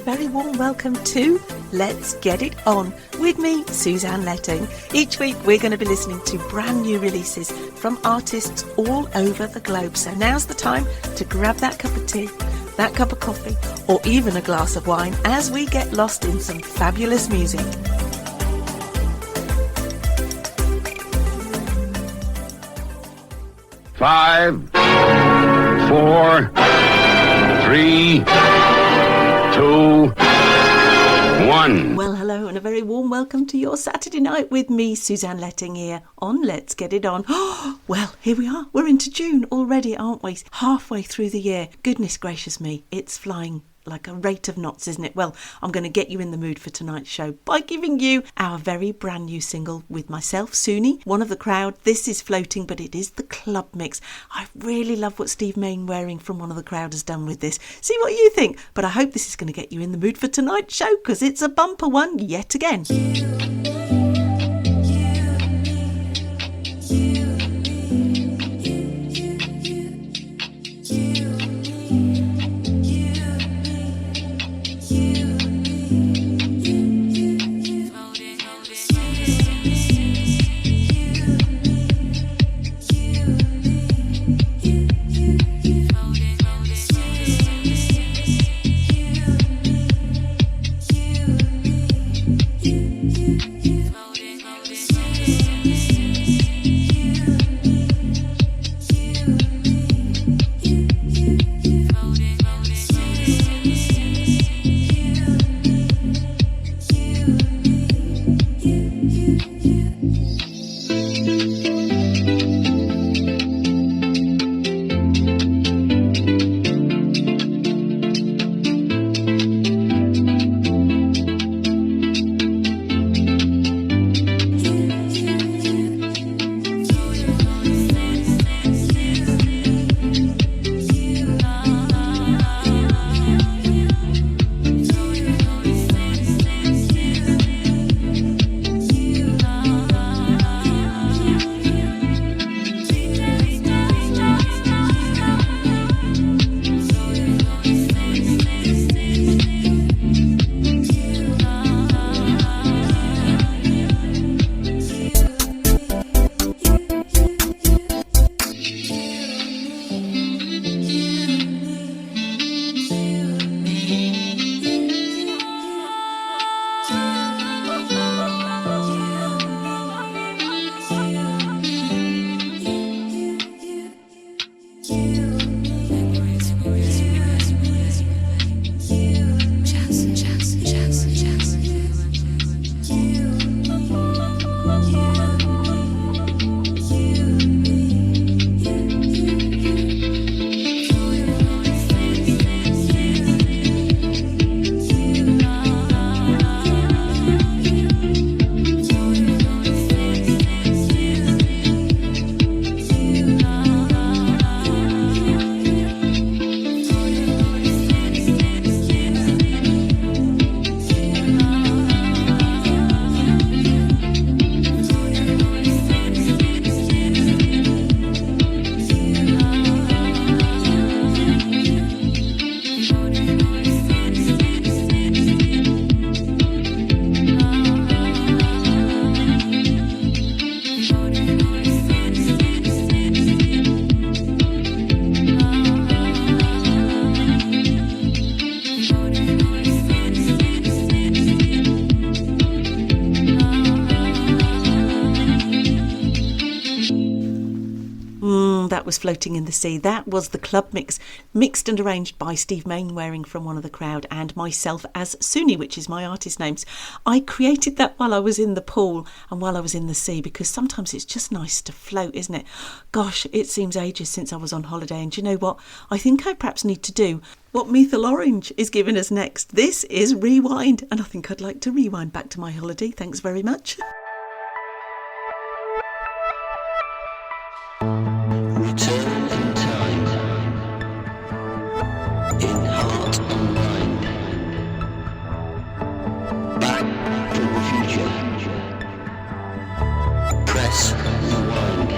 very warm welcome to Let's Get It On with me, Suzanne Letting. Each week we're going to be listening to brand new releases from artists all over the globe. So now's the time to grab that cup of tea, that cup of coffee, or even a glass of wine as we get lost in some fabulous music. Five, 4, 3, 2, 1. Well, hello and a very warm welcome to your Saturday night with me, Suzanne Letting, here on Let's Get It On. Well, here we are. We're into June already, aren't we? Halfway through the year. Goodness gracious me, it's flying like a rate of knots, isn't it? Well, I'm going to get you in the mood for tonight's show by giving you our very brand new single with myself, Suni, one of the crowd. This is Floating, but it is the club mix. I really love what Steve Mainwaring from One of the Crowd has done with this. See what you think, but I hope this is going to get you in the mood for tonight's show because it's a bumper one yet again. That was Floating in the Sea. That was the club mix, mixed and arranged by Steve Mainwaring from One of the Crowd and myself as Suni, which is my artist names. I created that while I was in the pool and while I was in the sea because sometimes it's just nice to float, isn't it? Gosh, it seems ages since I was on holiday, and do you know what? I think I perhaps need to do what Methyl Orange is giving us next. This is Rewind, and I think I'd like to rewind back to my holiday. Thanks very much. Return in time, in heart and mind, back from the future, press rewind.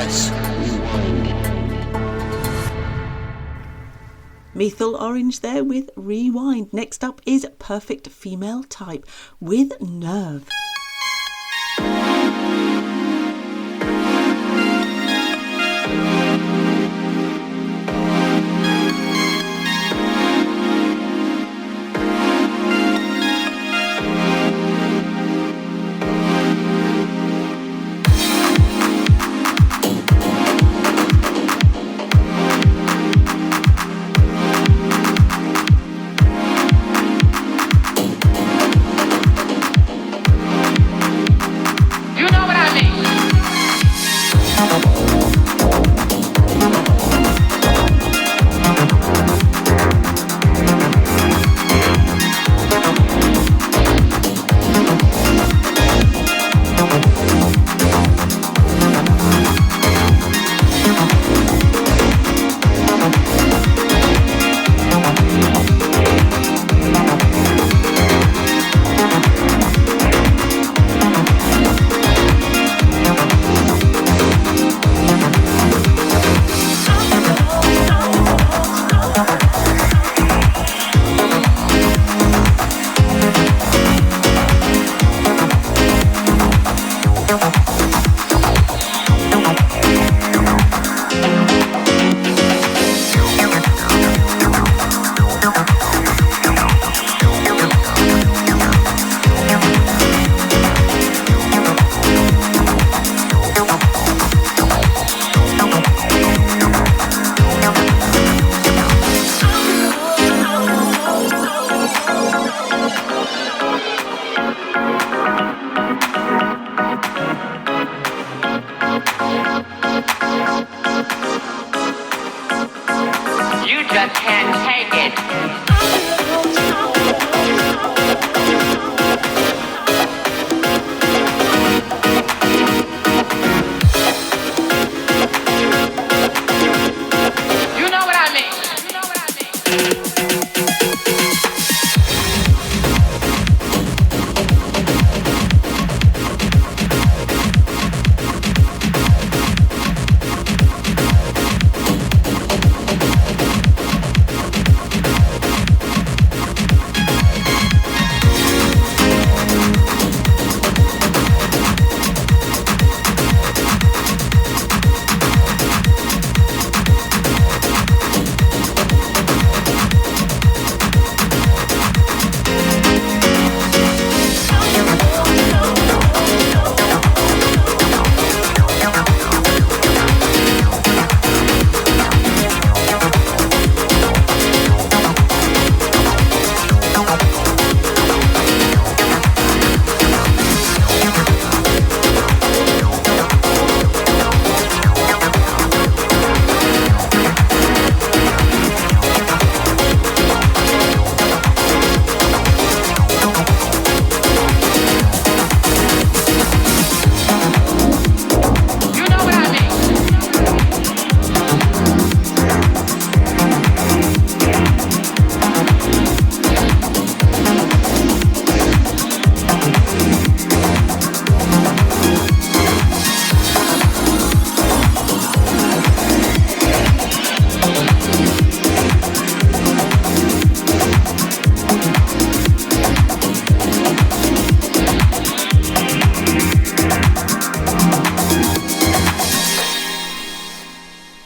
Press rewind. Methyl Orange there with Rewind. Next up is Perfect Female Type with Nerve.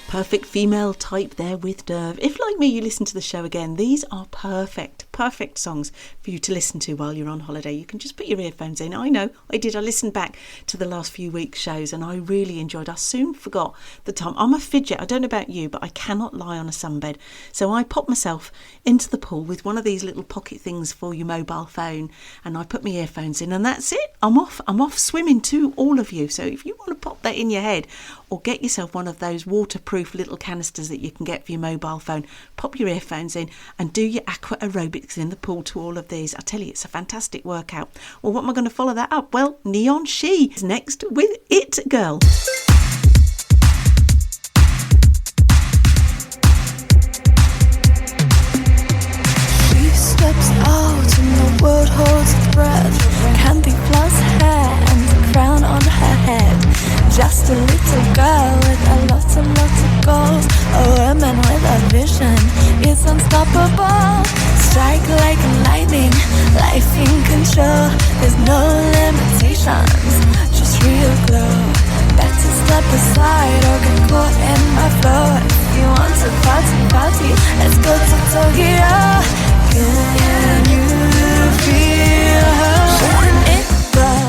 Perfect Female Type there with Nerve. If, like me, you listen to the show again, these are perfect songs for you to listen to while you're on holiday. You can just put your earphones in. I know, I did. I listened back to the last few weeks' shows and I really enjoyed. I soon forgot the time. I'm a fidget. I don't know about you, but I cannot lie on a sunbed. So I pop myself into the pool with one of these little pocket things for your mobile phone and I put my earphones in and that's it. I'm off swimming to all of you. So if you want to pop that in your head or get yourself one of those waterproof little canisters that you can get for your mobile phone, pop your earphones in and do your aqua aerobics in the pool to all of these. I tell you, it's a fantastic workout. Well, what am I going to follow that up? Well, Neon She is next with It Girl. She steps out and the world holds its breath. Candy floss hair and a crown on her head. Just a little girl with strike like lightning, life in control. There's no limitations, just real glow. Better step aside or get caught in my flow. If you want to party, party, let's go to Tokyo. Can you feel her? She's an it girl,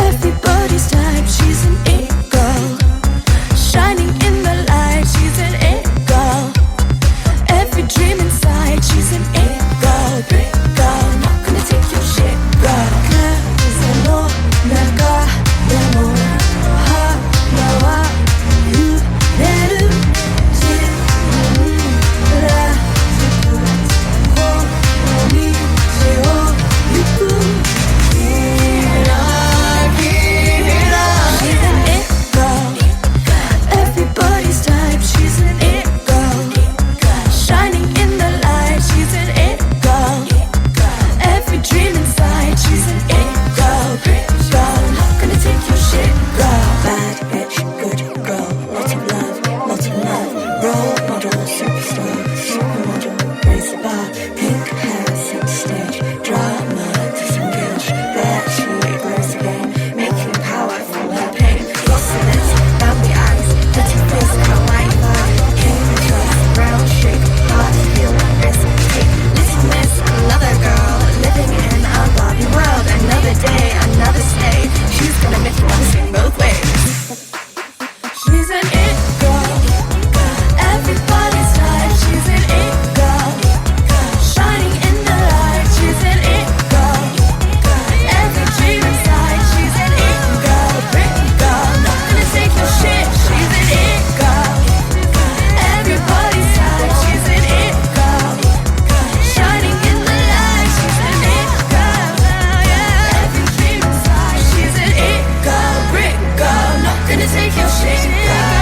everybody's type. She's an it girl, shining in the light. She's an it girl, every dream inside. She's an it girl, big girl, not gonna take your shit, girl. 그래서 너 내가 너무 하나와 유래를 지라지고 호미 지오 유쿠 기라기라. She's an it girl, everybody's type. She's an it girl, shining in the light. She's an it girl, every dream inside. She's an it girl, big girl, not gonna take your shit, girl. Bad bitch, good girl, lot of love, role model, superstar, supermodel, raise the bar, pink hair, set stage, drama, disengage, there she grows again, making power from her pain, glossiness, bouncy eyes, dirty face, kawaii vibe, king trust, brown shake, heart feel, risk, take, littleness, another girl, living in a Barbie world, another day, another stay, she's gonna make you wanna sing both ways. She's an it girl, everybody's type. She's an it girl, shining in the light. She's an it girl, every dream inside. She's an it girl, big girl, not gonna take your shit. She's an it girl, everybody's type. She's an it girl, shining in the light. She's an it girl, every dream inside. She's an it girl, big girl, not gonna take your shit, girl.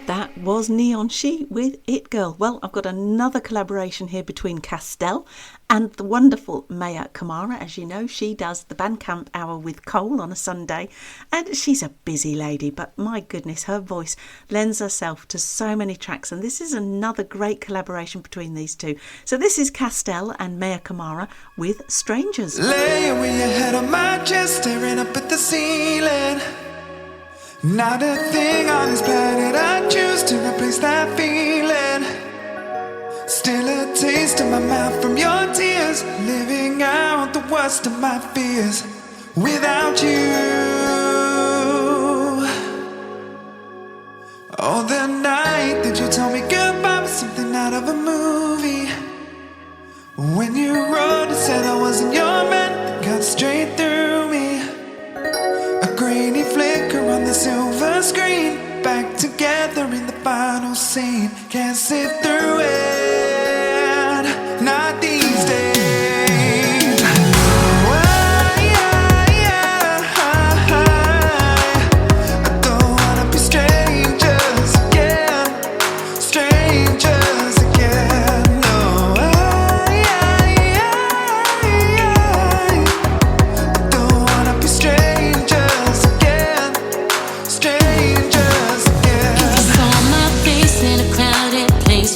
That was Neon Sheet with It Girl. Well, I've got another collaboration here between Castell and the wonderful Maya Kamara. As you know, she does the Bandcamp Hour with Cole on a Sunday, and she's a busy lady, but my goodness, her voice lends herself to so many tracks, and this is another great collaboration between these two. So this is Castell and Maya Kamara with Strangers. Laying with your head on my chest, staring up at the ceiling. Not a thing on this planet I choose to replace that feeling. Still a taste in my mouth from your tears, living out the worst of my fears without you. Oh, the night that you told me goodbye was something out of a movie. When you wrote and said I wasn't your man, it got straight through me. A grainy flicker on the silver screen, back together in the final scene. Can't sit through it, not these days. I don't wanna be strangers again, strangers again. No, I don't wanna be strangers again, strangers again. If you saw my face in a crowded place,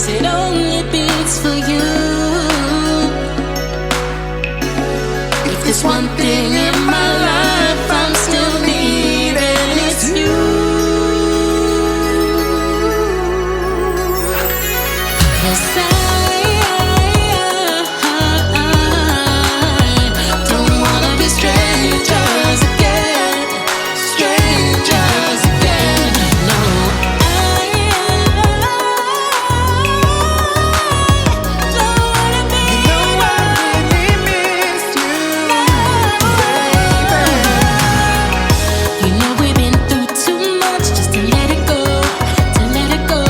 'cause it only beats for you. If there's one thing in my life I'm still needing, it's you. 'Cause I don't wanna be strangers again, strangers again. No, I don't wanna be. You know I really miss you, baby. You know we've been through too much just to let it go, to let it go.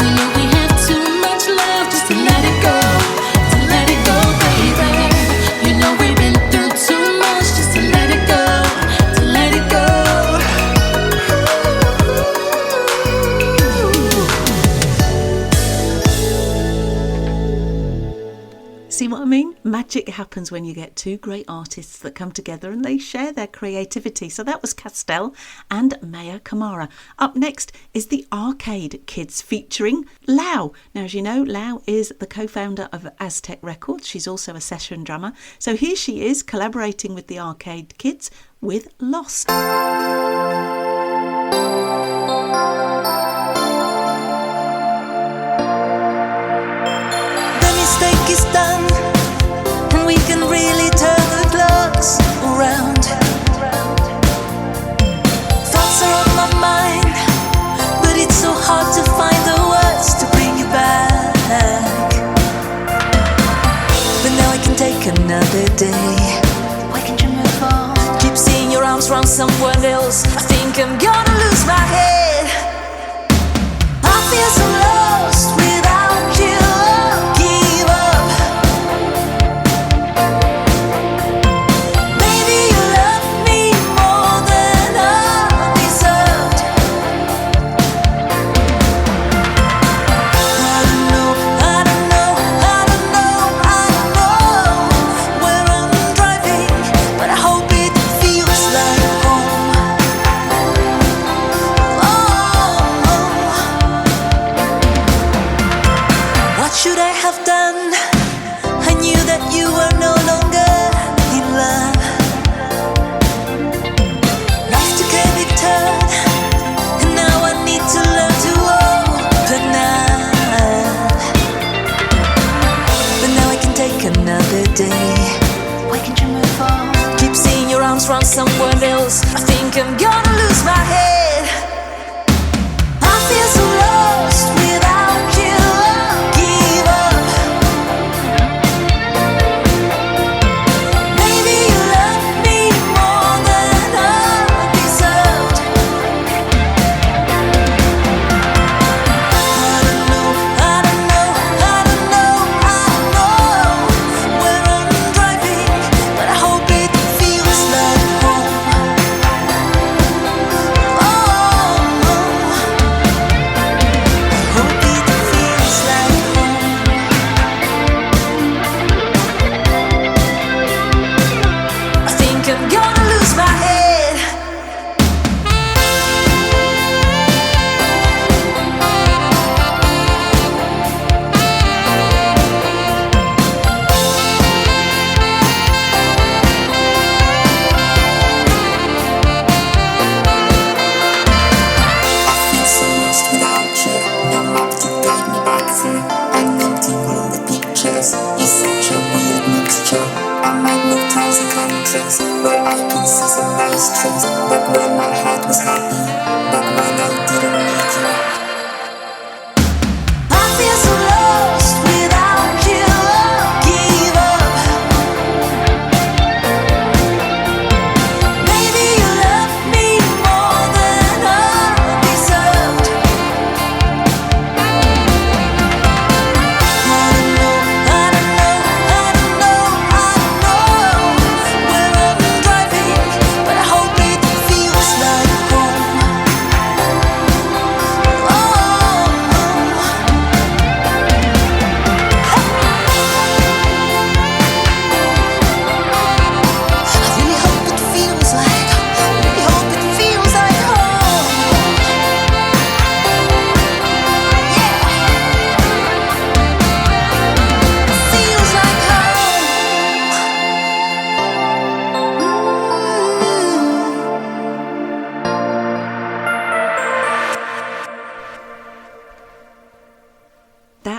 You know we have too much love just to let it go, to let it go, baby. You know we've been through too much just to let it go, to let it go. See what I mean? Magic happens when you get two great artists that come together and they share their creativity. So that was Castell and Maya Kamara. Up next is the Arcade Kids featuring Lau. Now, as you know, Lau is the co-founder of Aztec Records. She's also a session drummer. So here she is collaborating with the Arcade Kids with Lost. The mistake is done, and we can really turn the clocks around. Thoughts are on my mind, but it's so hard to find the words to bring you back. But now I can take another day. Why can't you move on? Keep seeing your arms around someone else. I think I'm gonna lose my head. I feel so lost without you. Give up. Maybe you love me more than I deserved. I don't know, I don't know, I don't know, I don't know where I'm driving, but I hope it feels like home. What should I have done? I knew that you were no longer in love. Life took a big turn, and now I need to learn to open up. But now I can take another day. Why can't you move on? Keep seeing your arms around someone else. I think I'm gonna lose my head. I feel so lost without you. Give up. Maybe you love me more than I deserved. I don't know, I don't know, I don't know, I don't know where I'm driving, but I hope it feels like home. Hope it feels like home. I think I'm gonna lose my head. I feel so lost without you. No map to guide me back through. I'm empty all the pictures. You're such a weird mixture. I might move 1,000 countries where I can see some nice trees. But when my heart was happy, but when I didn't need you. I feel so lost without you. Give up. Maybe you love me more than I deserved. I don't know, I don't know, I don't know, I don't know where I'm driving, but I hope it feels like home.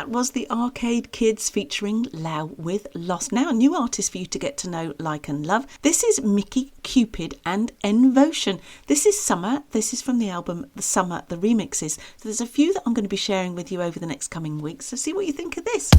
That was the Arcade Kids featuring Lau with Lost. Now, a new artist for you to get to know, like and love. This is Mickey Cupid and Envotion. This is Summer. This is from the album The Summer, the remixes. So there's a few that I'm going to be sharing with you over the next coming weeks. So see what you think of this.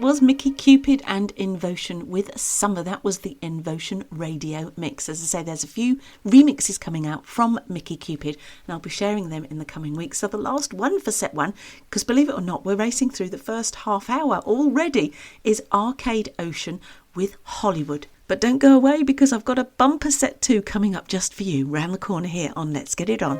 was Mickey Cupid and Envotion with Summer. That was the Envotion radio mix. As I say, there's a few remixes coming out from Mickey Cupid, and I'll be sharing them in the coming weeks. So the last one for set one, because believe it or not, we're racing through the first half hour already, is Arcade Ocean with Hollywood. But don't go away, because I've got a bumper set 2 coming up just for you round the corner here on Let's Get It On.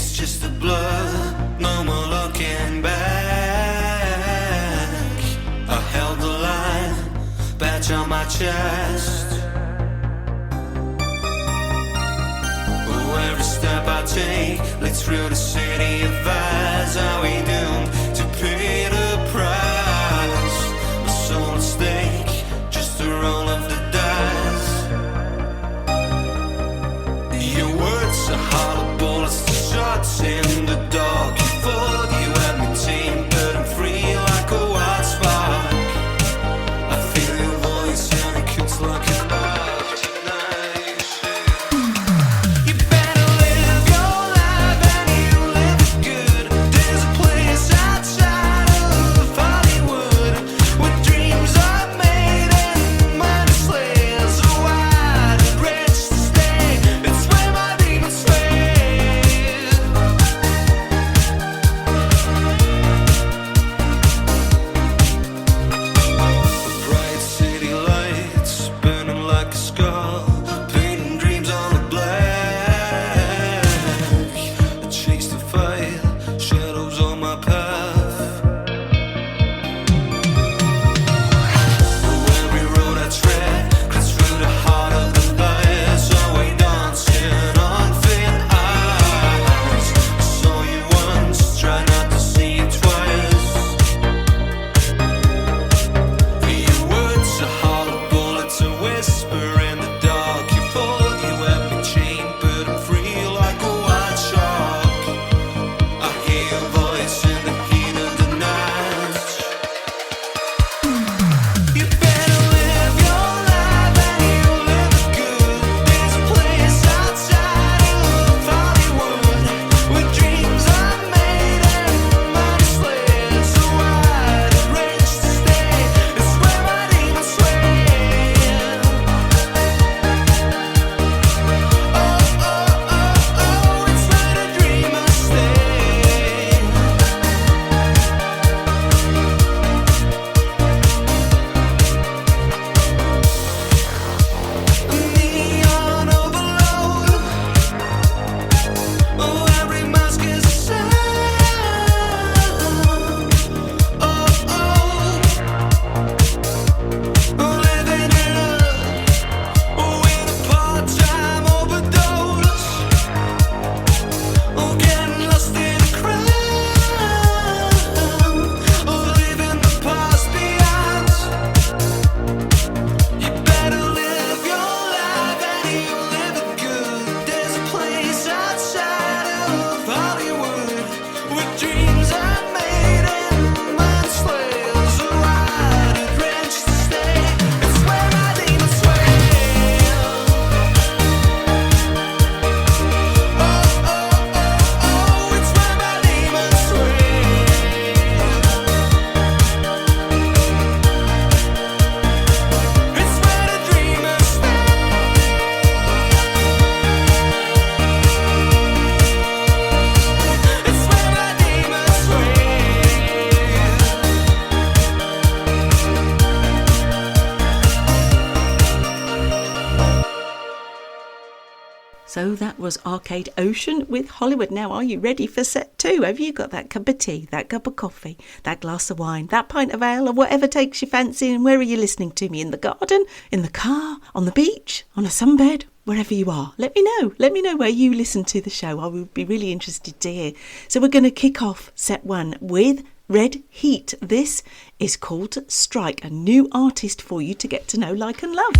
it's just a blur, no more looking back. I held the line, badge on my chest. Every step I take leads through the city of eyes. Are we doomed to pay the price? My soul at stake, just a roll of the dice. Your words are hollow bullets, the shots in the dark. You fought, you had me tame, but I'm free like a wild spark. I feel your voice and it cuts like a knife tonight. You better live your life and you live it good. There's a place outside of Hollywood where dreams are made and money slays a wide range to stay. It's where my demons sway. Bright city lights burning like a skull, painting dreams on the black. I chase the fight, shadows on my path. Every road I tread cuts through the heart of the fire. So we dancing on thin ice. I saw you once, try not to see you twice. Your words are hollow bullets, a whisper in the dark. You fought, you had me chained, but I'm free like a white shark. I hear your voice in the heat of the night. You better live your life and you live it good. There's a place outside of Hollywood where dreams are made and money slays a wide range to stay. It's where my demons sway. Oh, it's where the dreamers stay. Neon overload. Oh, every mask is a sound. Living it up with a part-time overdose. Getting lost in a crowd. Leaving the past behind. You better live your life and you live it good. There's a place outside of Hollywood where dreams are made and mind slays a wide range to stay. It's where my demons sway. Oh, it's where my demons sway. It's where the dreamers stay. It's where my demons sway. So that was Arcade Ocean with Hollywood. Now, are you ready for set 2? Have you got that cup of tea, that cup of coffee, that glass of wine, that pint of ale, or whatever takes your fancy? And where are you listening to me? In the garden, in the car, on the beach, on a sunbed, wherever you are? Let me know. Let me know where you listen to the show. I would be really interested to hear. So we're going to kick off set 1 with Red Heat. This is called Strike, a new artist for you to get to know, like and love.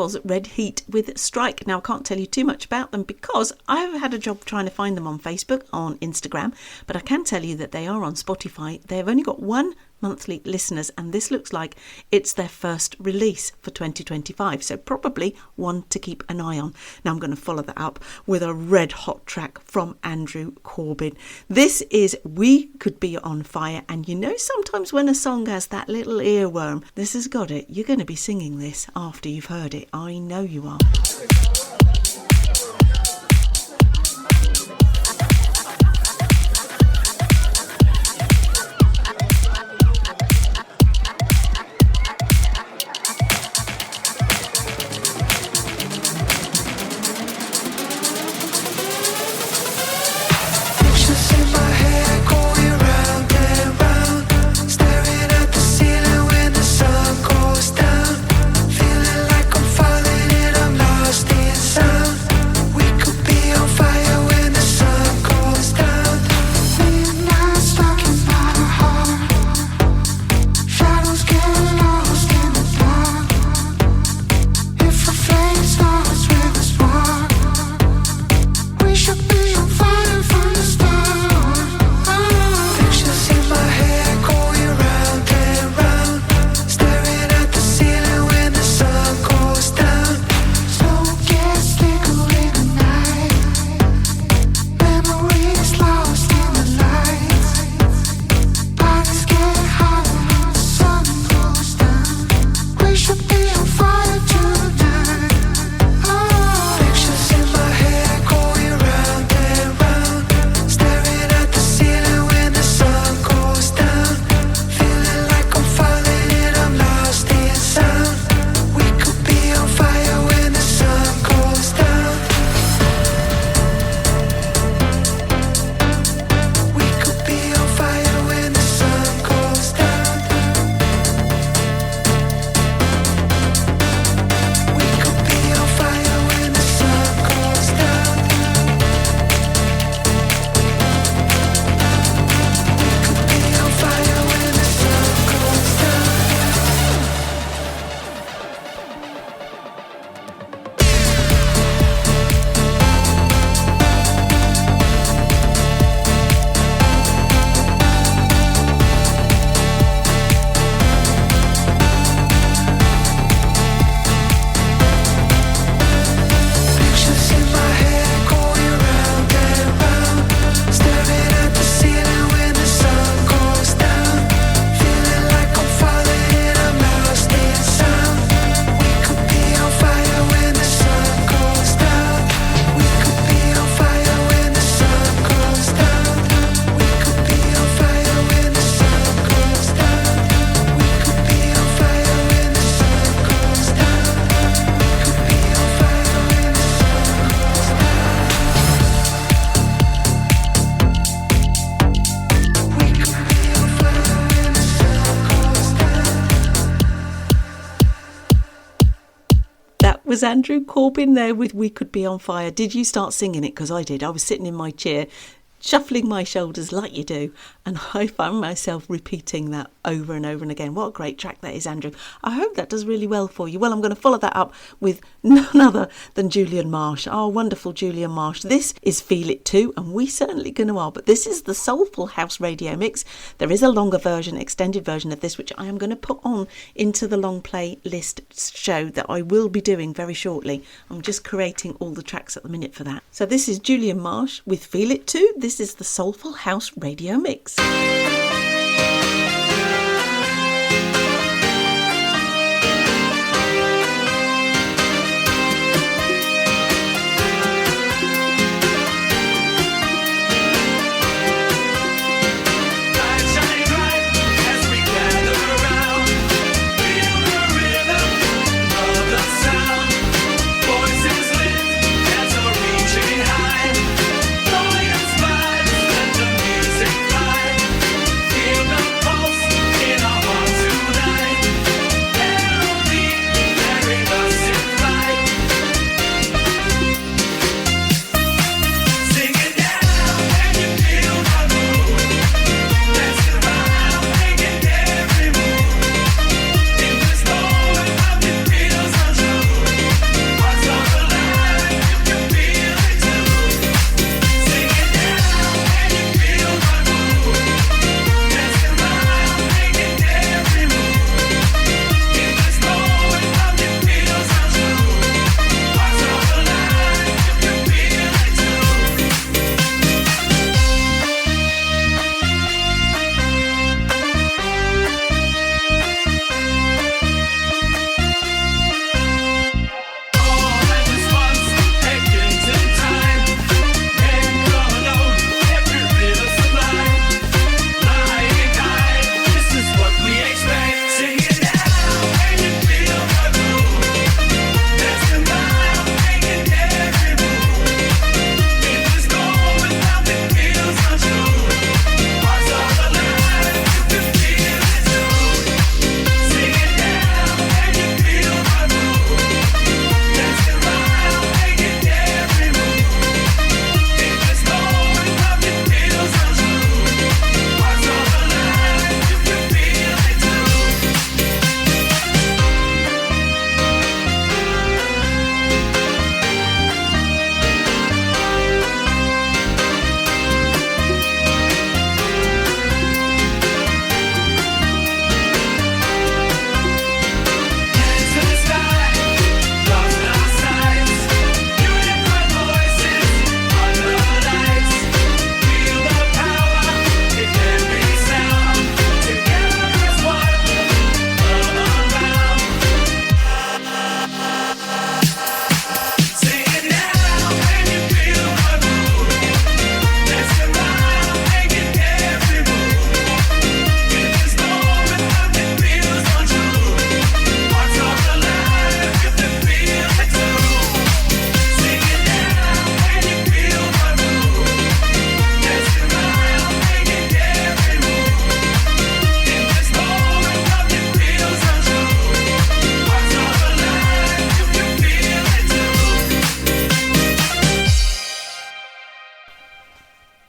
was Red Heat with Strike. Now, I can't tell you too much about them because I've had a job trying to find them on Facebook, on Instagram, but I can tell you that they are on Spotify. They've only got one monthly listeners, and this looks like it's their first release for 2025, so probably one to keep an eye on. Now I'm going to follow that up with a red hot track from Andrew Corbin. This is We Could Be On Fire, and you know sometimes when a song has that little earworm, this has got it. You're going to be singing this after you've heard it. I know you are. Was Andrew Corbin there with We Could Be On Fire? Did you start singing it? Because I did. I was sitting in my chair, shuffling my shoulders like you do, and I found myself repeating that over and over and again. What a great track that is, Andrew. I hope that does really well for you. Well, I'm going to follow that up with none other than Julian Marsh, our wonderful Julian Marsh. This is Feel It Too, and we certainly going to are, but this is the Soulful House Radio Mix. There is a longer version, extended version of this, which I am going to put on into the long play list show that I will be doing very shortly. I'm just creating all the tracks at the minute for that. So this is Julian Marsh with Feel It Too. This is the Soulful House Radio Mix. Music fly.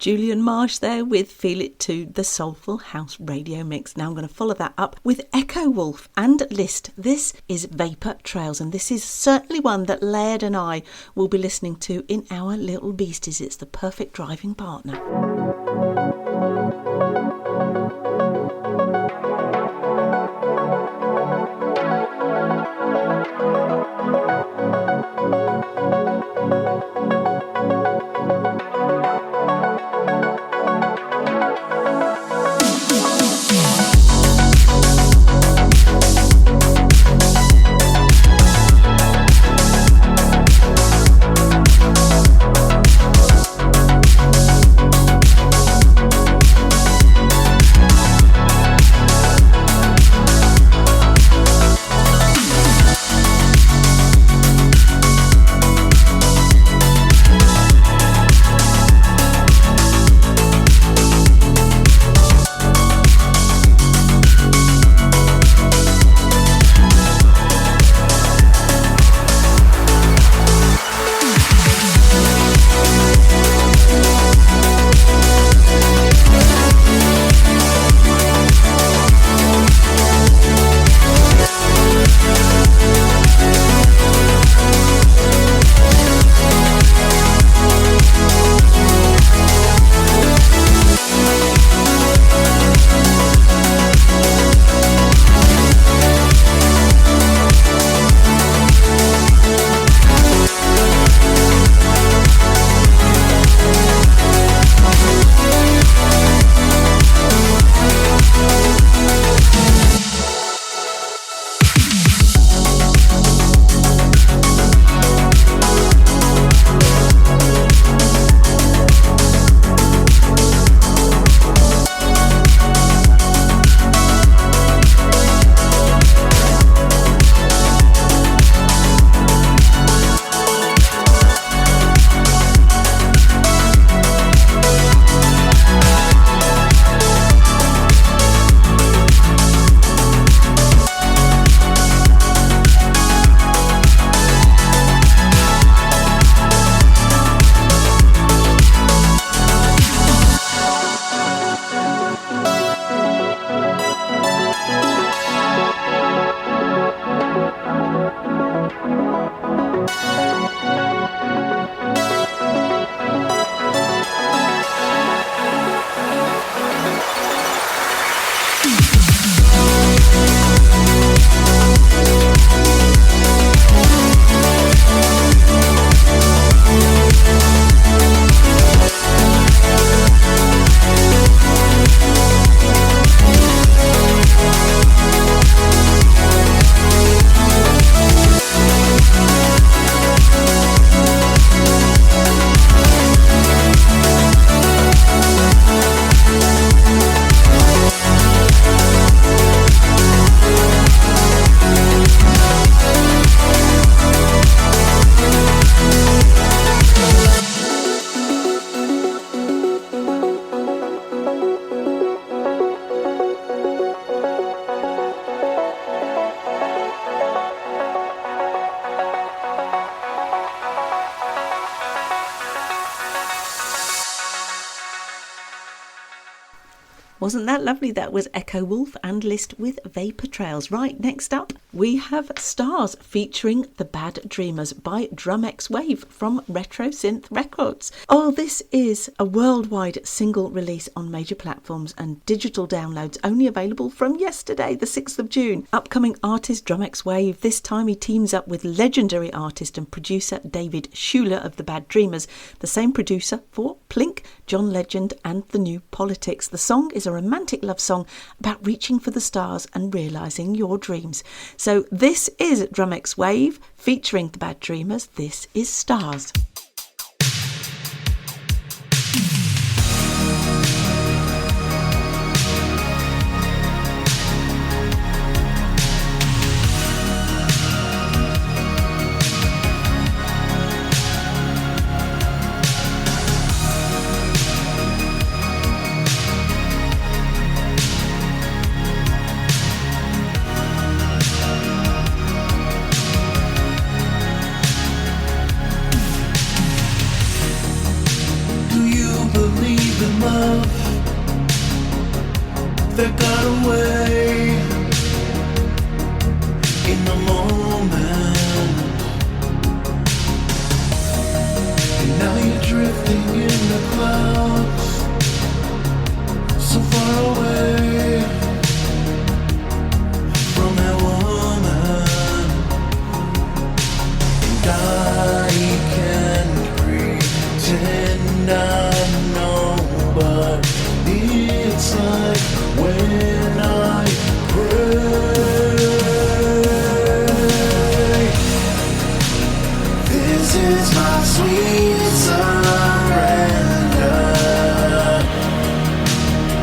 Julian Marsh there with Feel It Too, the Soulful House radio mix. Now I'm going to follow that up with Echo Wolf and List. This is Vapor Trails, and this is certainly one that Laird and I will be listening to in our little beasties. It's the perfect driving partner. Wasn't that lovely? That was Echo Wolf and List with Vapor Trails. Right, next up, we have Stars featuring The Bad Dreamers by Drum X Wave from Retro Synth Records. Oh, this is a worldwide single release on major platforms and digital downloads, only available from yesterday, the 6th of June. Upcoming artist Drum X Wave. This time he teams up with legendary artist and producer David Schuler of The Bad Dreamers, the same producer for Plink, John Legend and The New Politics. The song is a romantic love song about reaching for the stars and realising your dreams. So this is Drum X Wave featuring The Bad Dreamers. This is Stars. that got away in the moment. And now you're drifting in the clouds, so far away from that woman. And I can't pretend I know, but it's like when I pray. This is my sweet surrender.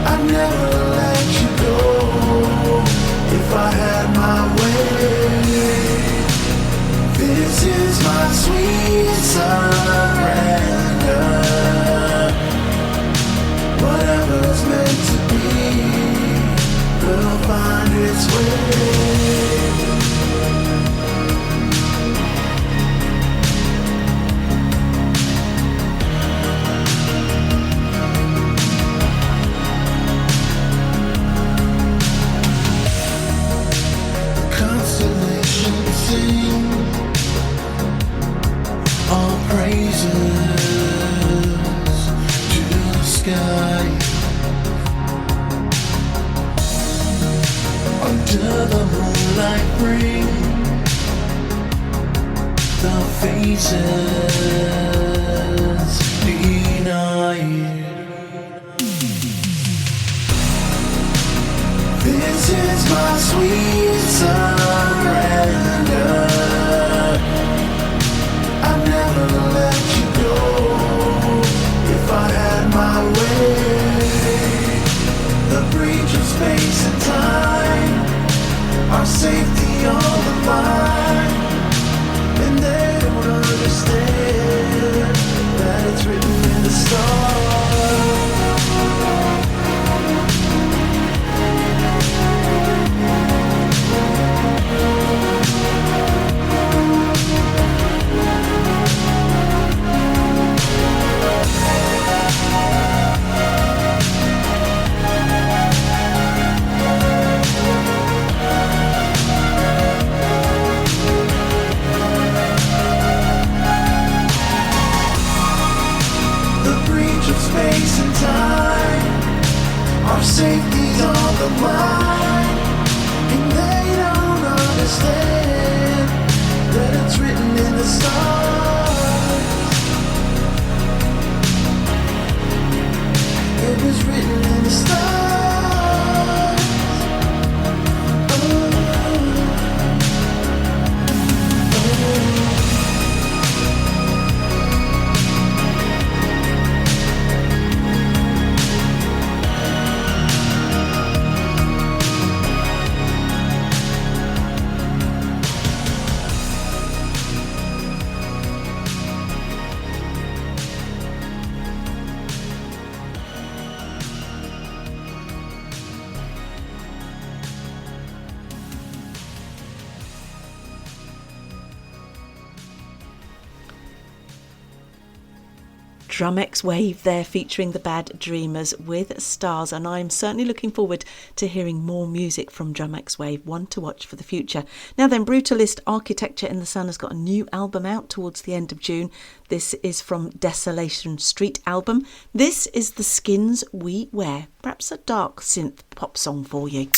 I'd never let you go if I had my way. This is my sweet surrender. Whatever's meant to be will find its way. Constellations sing all praises to the sky. Under the moonlight bring the faces denied. This is my sweet surrender. I'd never let you go if I had my way. The breach of space and time, our safety on the line. And they don't understand that it's written in the stars. Space and time, our safety's on the line, and they don't understand that it's written in the stars. It was written in the stars. Drum X Wave there, featuring the Bad Dreamers with Stars, and I'm certainly looking forward to hearing more music from Drum X Wave, one to watch for the future. Now then, Brutalist Architecture in the Sun has got a new album out towards the end of June. This is from Desolation Street album. This is The Skins We Wear, perhaps a dark synth pop song for you.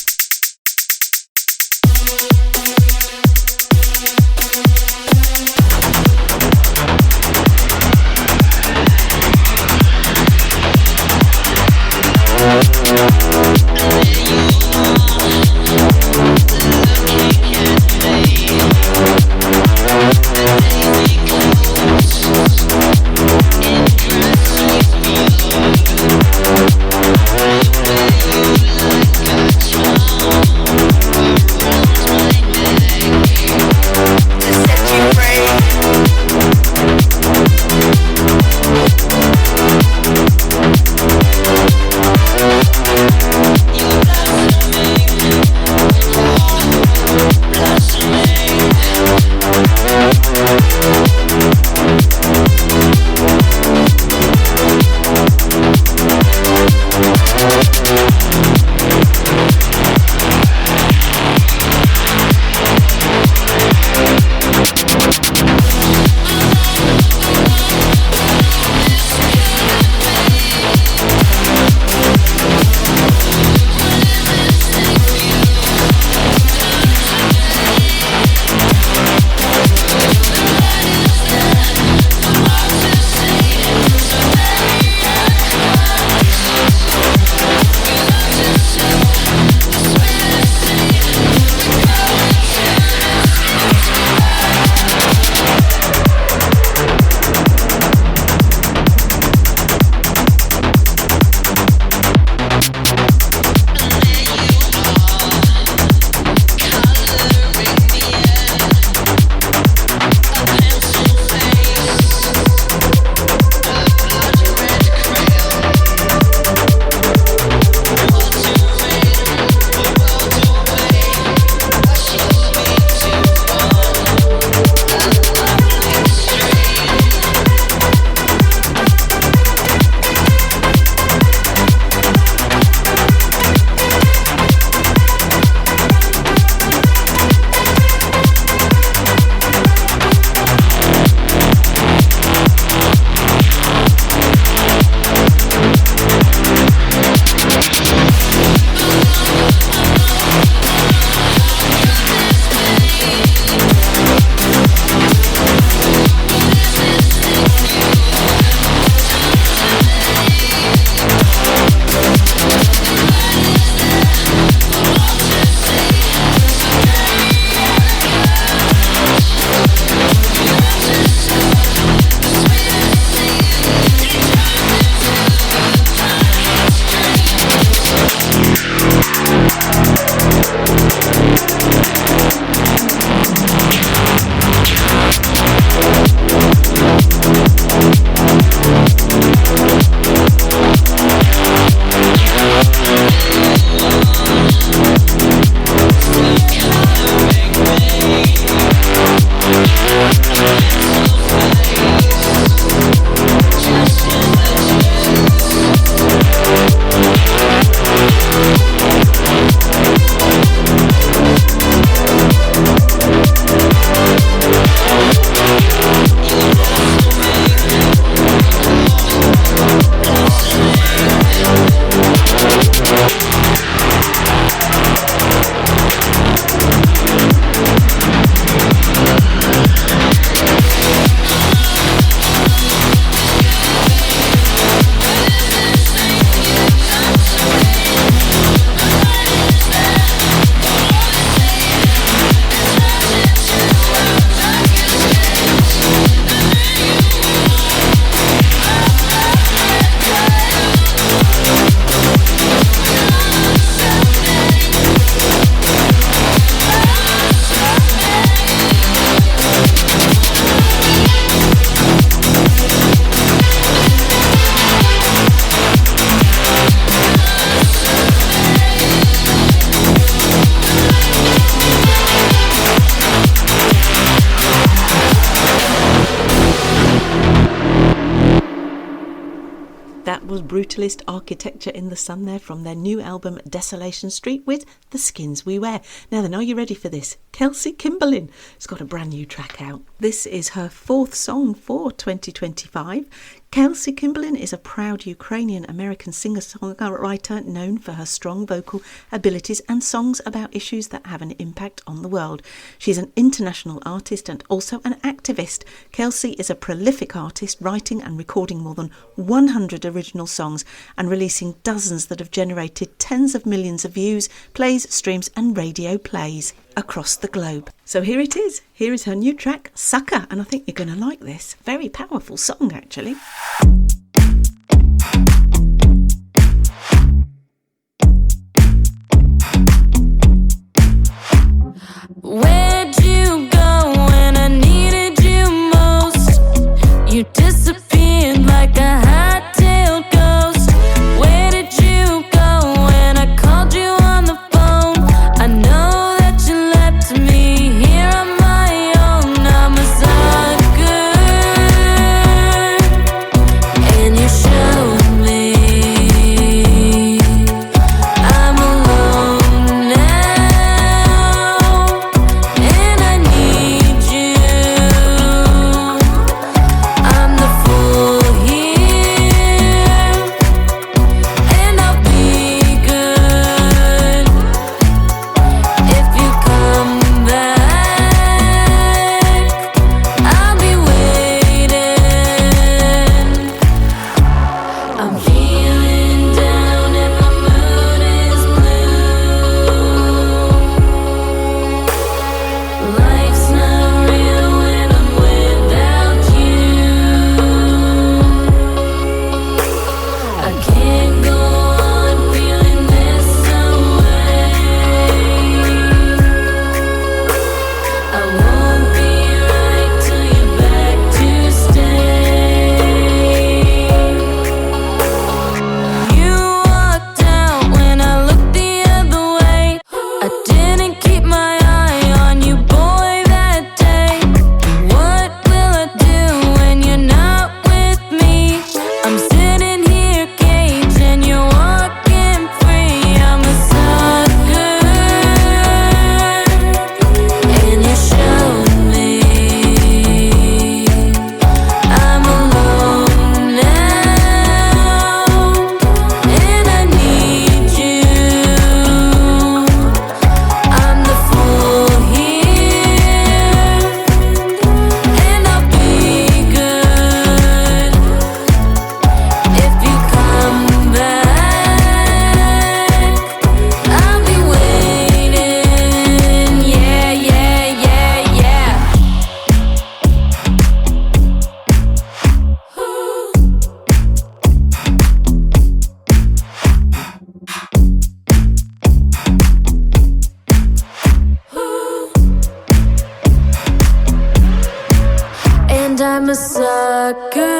That was Brutalist Architecture in the Sun there from their new album Desolation Street with The Skins We Wear. Now then, are you ready for this? Kelsey Kimberlin has got a brand new track out. This is her 4th song for 2025. Kelsey Kimberlin is a proud Ukrainian-American singer-songwriter known for her strong vocal abilities and songs about issues that have an impact on the world. She's an international artist and also an activist. Kelsey is a prolific artist, writing and recording more than 100 original songs and releasing dozens that have generated tens of millions of views, plays, streams and radio plays across the globe. So here it is. Here is her new track, Sucker, and I think you're going to like this. Very powerful song, actually. Where'd you go when I needed you most? You disappeared like a hot-tailed ghost. Where did you go when I called you on the phone? I know that you left me here on my own. I'm a sucker, and you showed me I'm alone now, and I need you. I'm the fool here, and I'll be good if you come back. I'll be waiting. I'm feeling down and my mood is blue. Life's not real when I'm without you. I can't go on feeling this way. I won't be right till you're back to stay. You walked out when I looked the other way. I didn't keep my eye on you, boy, that day. What will I do when you're not with me? I'm sitting here caged and you're walking free. I'm a sucker, and you showed me I'm alone now, and I need you. I'm the fool here, and I'll be good if you come back. I'll be waiting. Yeah, yeah, yeah, yeah. And I'm a sucker.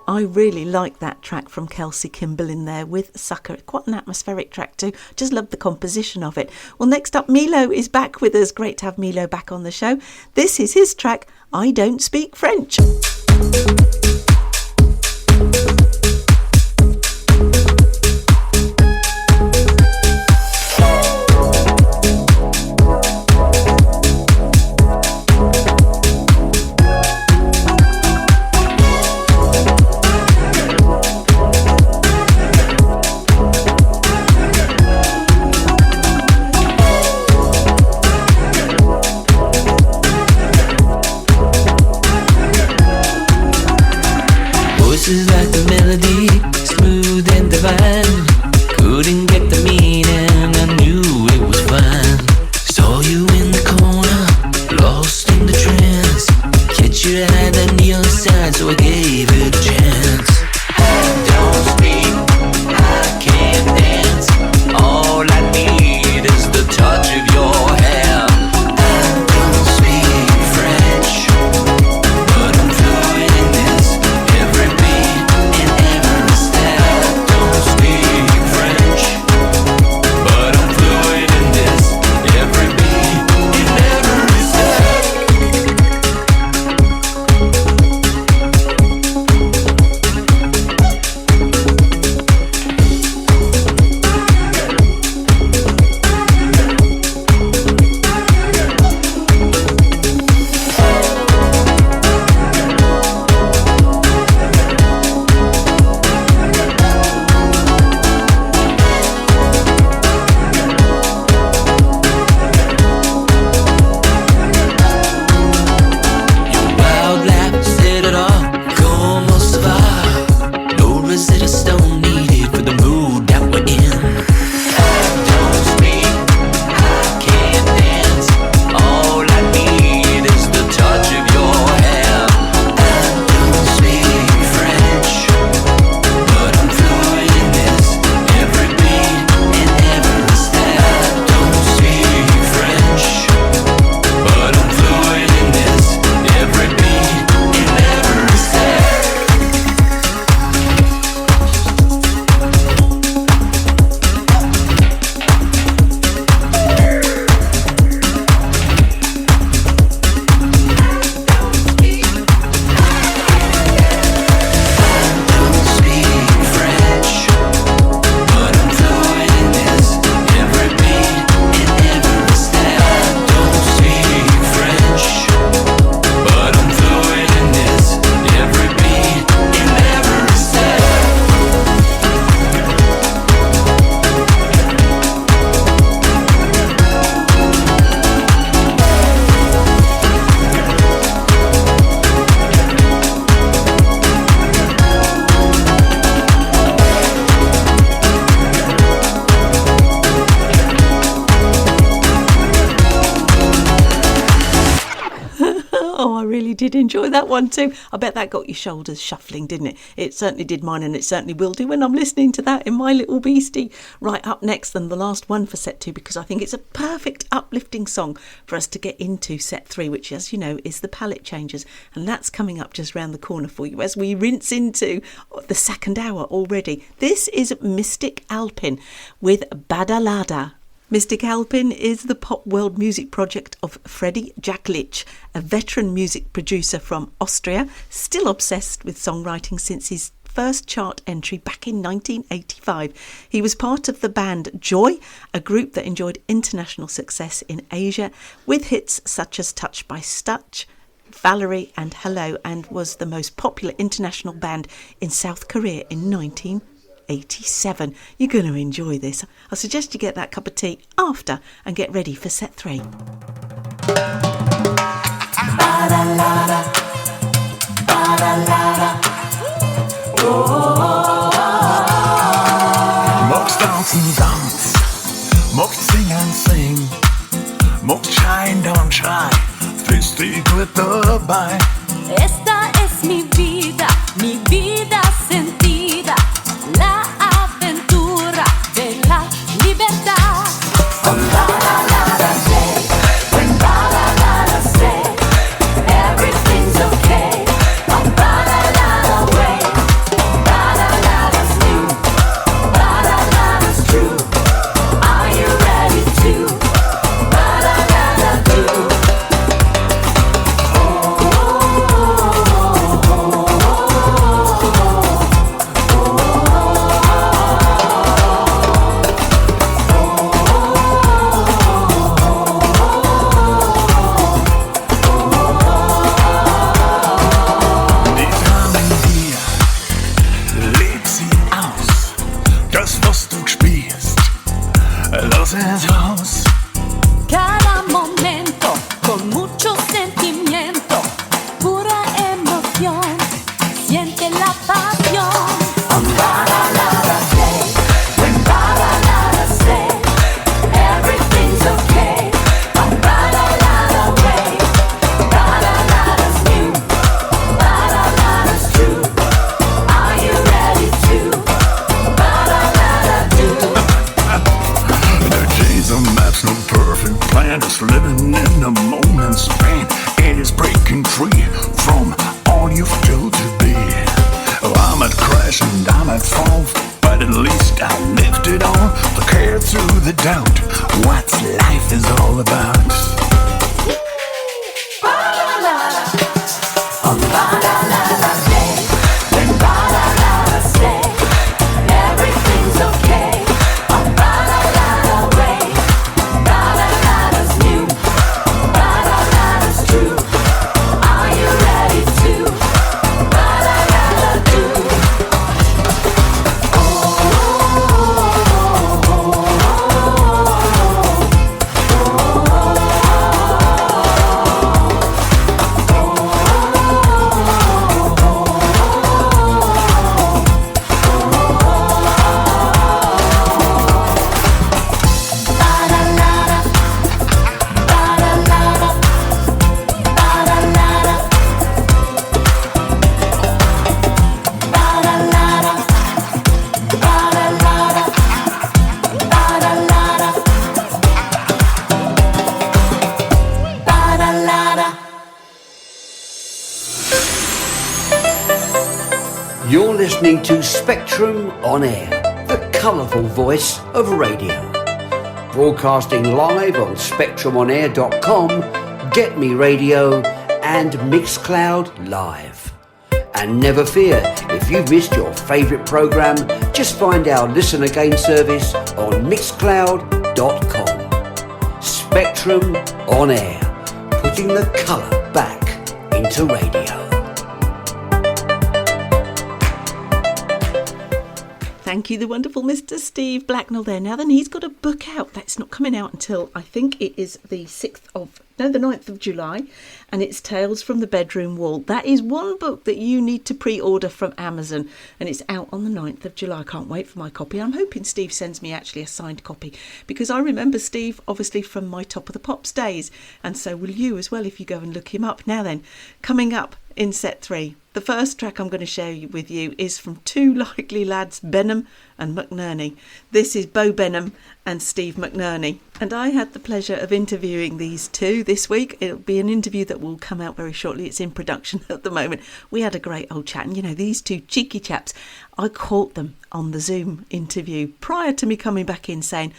I really like that track from Kelsey Kimberlin there with Sucker. Quite an atmospheric track too. Just love the composition of it. Well, next up, Milo is back with us. Great to have Milo back on the show. This is his track, I Don't Speak French. Oh, I really did enjoy that one too. I bet that got your shoulders shuffling, didn't it? It certainly did mine, and it certainly will do when I'm listening to that in my little beastie. Right, up next, then the last one for set 2, because I think it's a perfect uplifting song for us to get into set 3, which, as you know, is the Palette Changers, and that's coming up just round the corner for you as we rinse into the second hour already. This is Mystic Alpin with Badalada. Mystic Alpin is the pop world music project of Freddie Jaklich, a veteran music producer from Austria, still obsessed with songwriting since his first chart entry back in 1985. He was part of the band Joy, a group that enjoyed international success in Asia with hits such as Touch by Touch, Valerie and Hello, and was the most popular international band in South Korea in 1987. You're going to enjoy this. I suggest you get that cup of tea after and get ready for set 3. Magst tanzen, tanz, magst singen, sing, magst schreien, dann schrei, bist du gut dabei. Esta es mi vida sentida, la aventura de la libertad. Ba-da-da-da say, when ba-da-da-da say, everything's okay. Ba-da-da-da way, ba-da-da-da's new, ba-da-da-da's true. Are you ready to ba-da-da-da do? Lass es raus. Cada momento con mucho sentimiento, pura emoción, siente la pasión. Ba-da-da-da say, when ba-da-da-da say, everything's okay. Ba-da-da-da way, ba-da-da-da's new, ba-da-da-da's true. Are you ready to ba-da-da-da do? The map's no perfect plan, just living in the moment span. It is breaking free from all you've told to be. Oh, I might crash and I might fall, but at least I lifted on the care through the doubt. What life is all about. Ba-da-da-da, ba-da-da-da say, when ba-da-da-da say, everything's okay. Ba-da-da-da way, ba-da-da-da's new, ba-da-da-da's true. Are you ready to ba-da-da-da do? You're listening to Spectrum On Air, the colourful voice of radio. Broadcasting live on SpectrumOnAir.com, Get Me Radio and Mixcloud Live. And never fear, if you've missed your favourite programme, just find our Listen Again service on Mixcloud.com. Spectrum On Air, putting the colour back into radio. Thank you, the wonderful Mr. Steve Blacknell there. Now then, he's got a book out that's not coming out until I think it is the 9th of July, and it's Tales from the Bedroom Wall. That is one book that you need to pre-order from Amazon, and it's out on the 9th of July. I can't wait for my copy. I'm hoping Steve sends me actually a signed copy, because I remember Steve obviously from my Top of the Pops days, and so will you as well if you go and look him up. Now then, coming up in set 3, the first track I'm going to share with you is from two likely lads, Benham and McNerney. This is Bo Benham and Steve McNerney, and I had the pleasure of interviewing these two this week. It'll be an interview that will come out very shortly. It's in production at the moment. We had a great old chat, and you know, these two cheeky chaps, I caught them on the Zoom interview prior to me coming back in saying,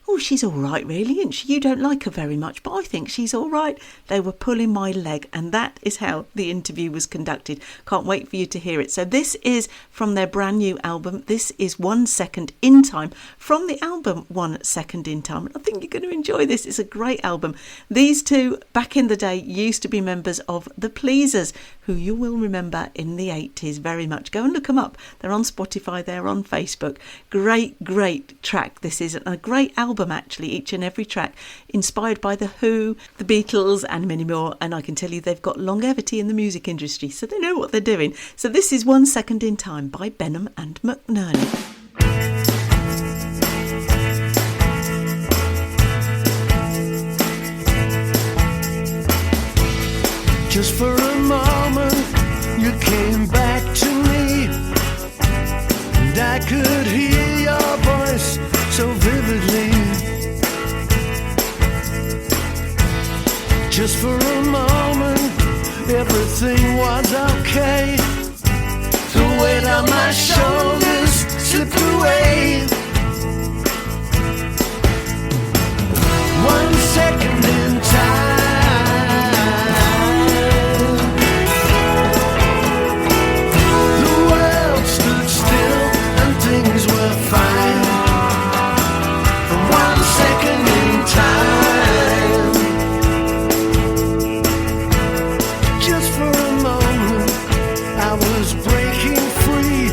oh, she's all right, really, isn't she? You don't like her very much, but I think she's all right. They were pulling my leg, and that is how the interview was conducted. Can't wait for you to hear it. So this is from their brand new album. This is 1 Second in Time, from the album 1 Second in Time. I think you're going to enjoy this. It's a great album. These two, back in the day, used to be members of The Pleasers, who you will remember in the 80s very much. Go and look them up. They're on Spotify, they're on Facebook. Great track this is, and a great album actually, each and every track inspired by The Who, The Beatles and many more, and I can tell you they've got longevity in the music industry, so they know what they're doing. So this is 1 Second in Time by Benham and McNerney. Just for a moment, you came back to me, and I could hear your voice so vividly. Just for a moment, everything was okay. The weight on my shoulders slipped away. 1 second in time. Things were fine for 1 second in time. Just for a moment, I was breaking free.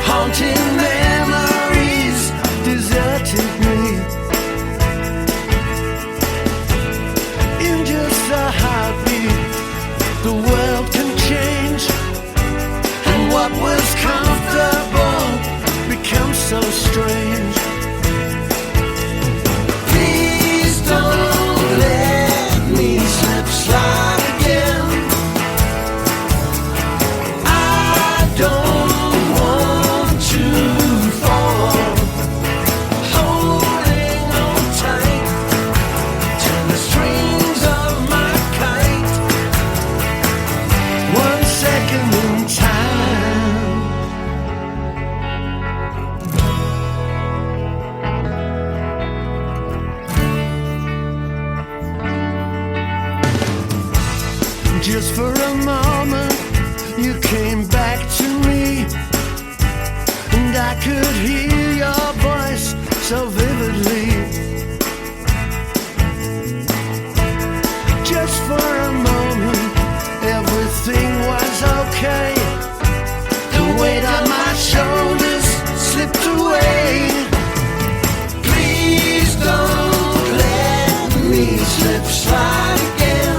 Haunting memories deserted me. In just a heartbeat, the world can change, and what was comfortable becomes so strange. Please don't let me slip slide again. I don't want to fall. Holding on tight to the strings of my kite. 1 second in time. Just for a moment, you came back to me, and I could hear your voice so vividly. Just for a moment, everything was okay. The weight on my shoulders slipped away. Please don't let me slip slide again.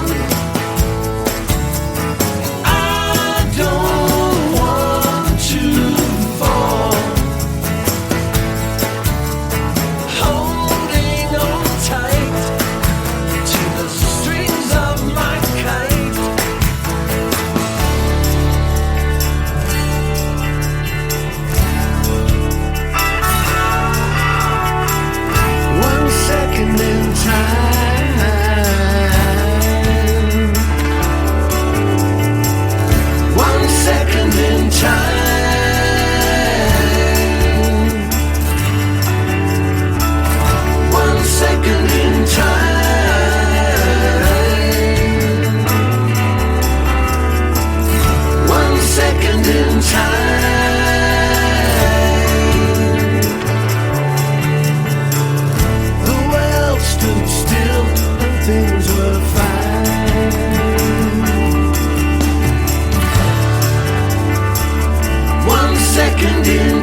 Second in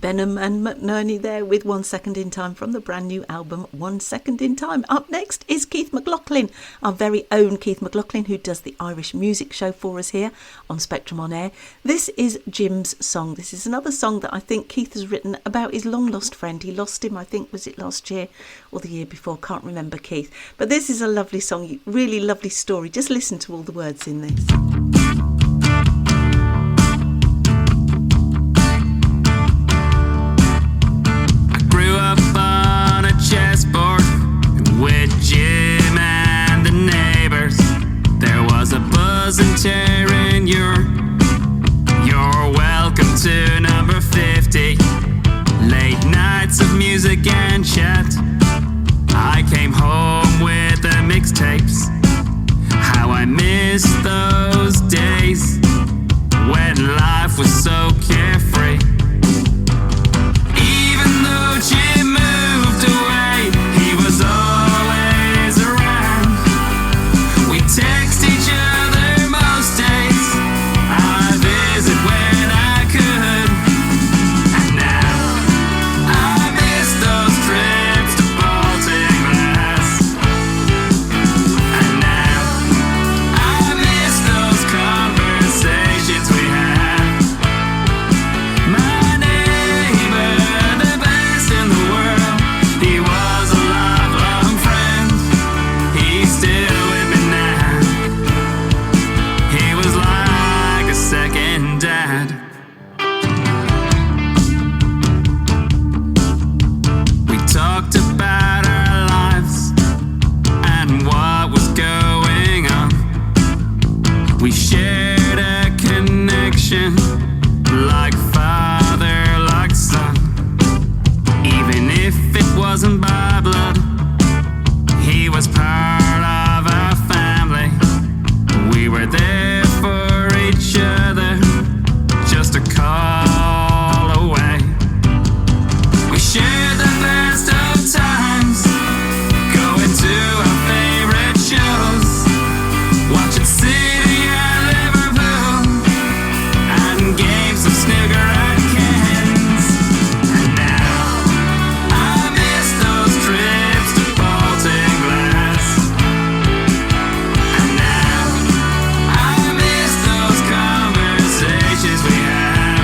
Benham and McNerney there with 1 Second in Time from the brand new album 1 Second in Time. Up next is Keith McLaughlin, our very own Keith McLaughlin, who does the Irish music show for us here on Spectrum On Air. This is Jim's song. This is another song that I think Keith has written about his long lost friend. He lost him, I think, was it last year or the year before? Can't remember, Keith. But this is a lovely song, really lovely story. Just listen to all the words in this. Chessboard with Jim and the neighbors. There was a buzz and tearing. You're welcome to number 50. Late nights of music and chat. I came home with the mixtapes. How I miss those days when life was so carefree. Even though Jim moved away, he was always around. We text each other most days. I visit when I could. And now I miss those trips to Baltic Glass. And now I miss those conversations we had. My neighbor, the best in the world, he was a lifelong friend. He's still with me now. He was like a second dad. We talked about our lives and what was going on. We shared a connection, like father, like son. Even if it wasn't by blood, he was part of our family. We were there for each other, just a call away. We shared the best of times, going to our favorite shows, watching City and Liverpool, and games of snooker and cans. And now I miss those trips to Baltic Glass. And now I miss those conversations we had.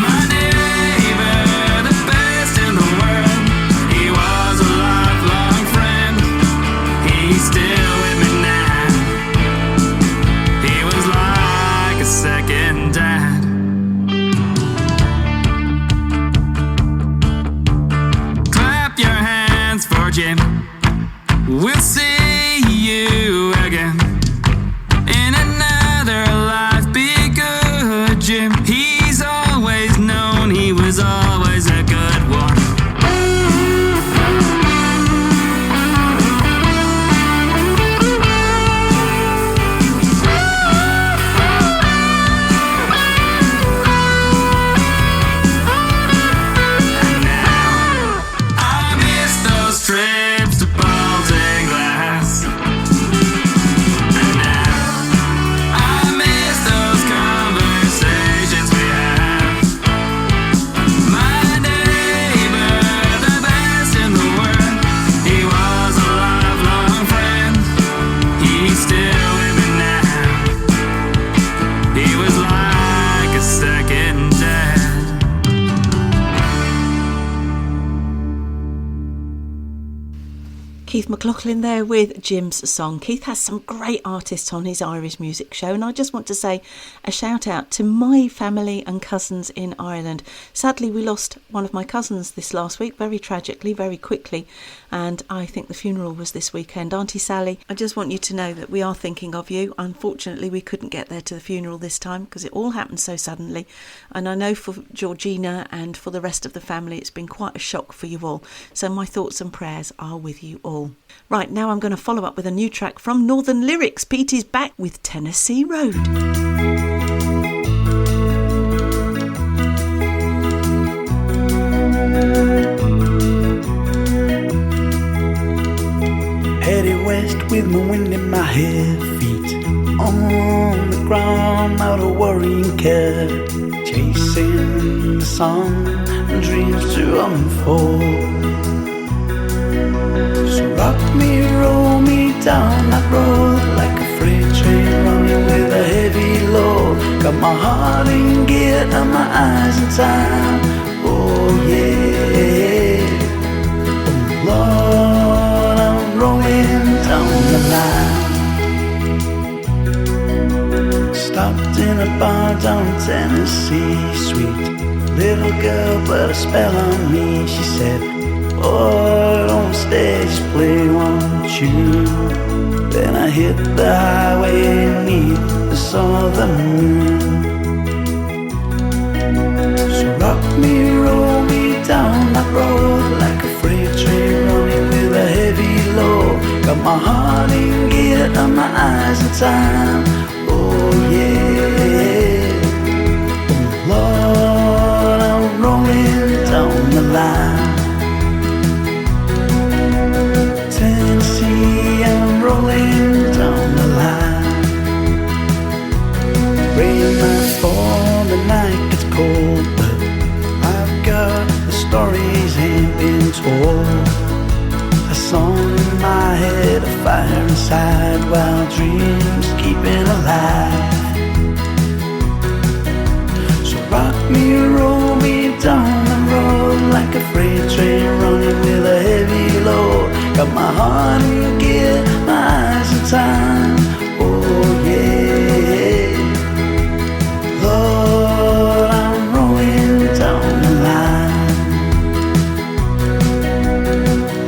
My neighbor, the best in the world, he was a lifelong friend. He's still with me now. He was like a second dad. Clap your hands for Jim. We'll see you again in another life. Be good, Jim. He's always known he was always a good one. And now I miss those trips to Baltic Glass. Keith McLaughlin there with Jim's song. Keith has some great artists on his Irish music show, and I just want to say a shout out to my family and cousins in Ireland. Sadly, we lost one of my cousins this last week, very tragically, very quickly, and I think the funeral was this weekend. Auntie Sally, I just want you to know that we are thinking of you. Unfortunately, we couldn't get there to the funeral this time because it all happened so suddenly, and I know for Georgina and for the rest of the family it's been quite a shock for you all, so my thoughts and prayers are with you all. Right, now I'm going to follow up with a new track from Northern Lyrics. Pete is back with Tennessee Road. Headed west with my wind in my head, feet on the ground, out of worrying care, chasing the sun and dreams to unfold. So rock me, roll me down that road like a freight train running with a heavy load. Got my heart in gear and my eyes in time. Oh yeah, oh Lord, I'm rolling down the line. Stopped in a bar down Tennessee, sweet little girl put a spell on me. She said, oh, don't stay, just play one tune. Then I hit the highway neath the southern moon. So rock me, roll me down that road like a freight train running with a heavy load. Got my heart in gear and my eyes in time. Oh yeah, oh Lord, I'm rolling down the line. Tennessee, I'm rolling down the line. Rain might fall, the night gets cold, but I've got the stories ain't been told. A song in my head, a fire inside, while dreams keeping alive. So rock me, roll me down the road like a freight train running with a heavy load. Got my heart in gear, my eyes in time. Oh yeah, Lord, I'm rolling down the line.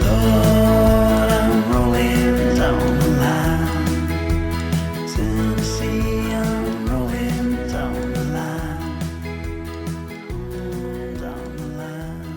Lord, I'm rolling down the line. Tennessee, I'm rolling down the line. Down the line.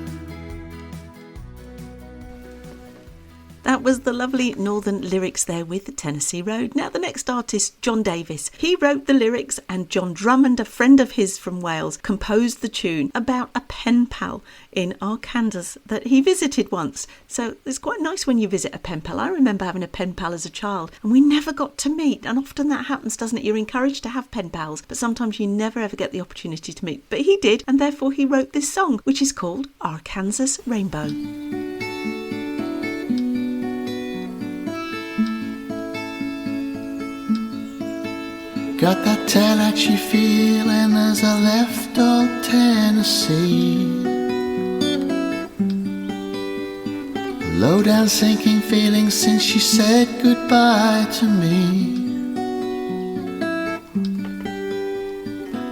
That was the lovely Northern Lyrics there with Tennessee Road. Now the next artist, John Davis. He wrote the lyrics and John Drummond, a friend of his from Wales, composed the tune about a pen pal in Arkansas that he visited once. So it's quite nice when you visit a pen pal. I remember having a pen pal as a child and we never got to meet. And often that happens, doesn't it? You're encouraged to have pen pals, but sometimes you never ever get the opportunity to meet. But he did, and therefore he wrote this song, which is called Arkansas Rainbow. Got that Tallahatchie feeling as I left old Tennessee. Low down sinking feeling since she said goodbye to me.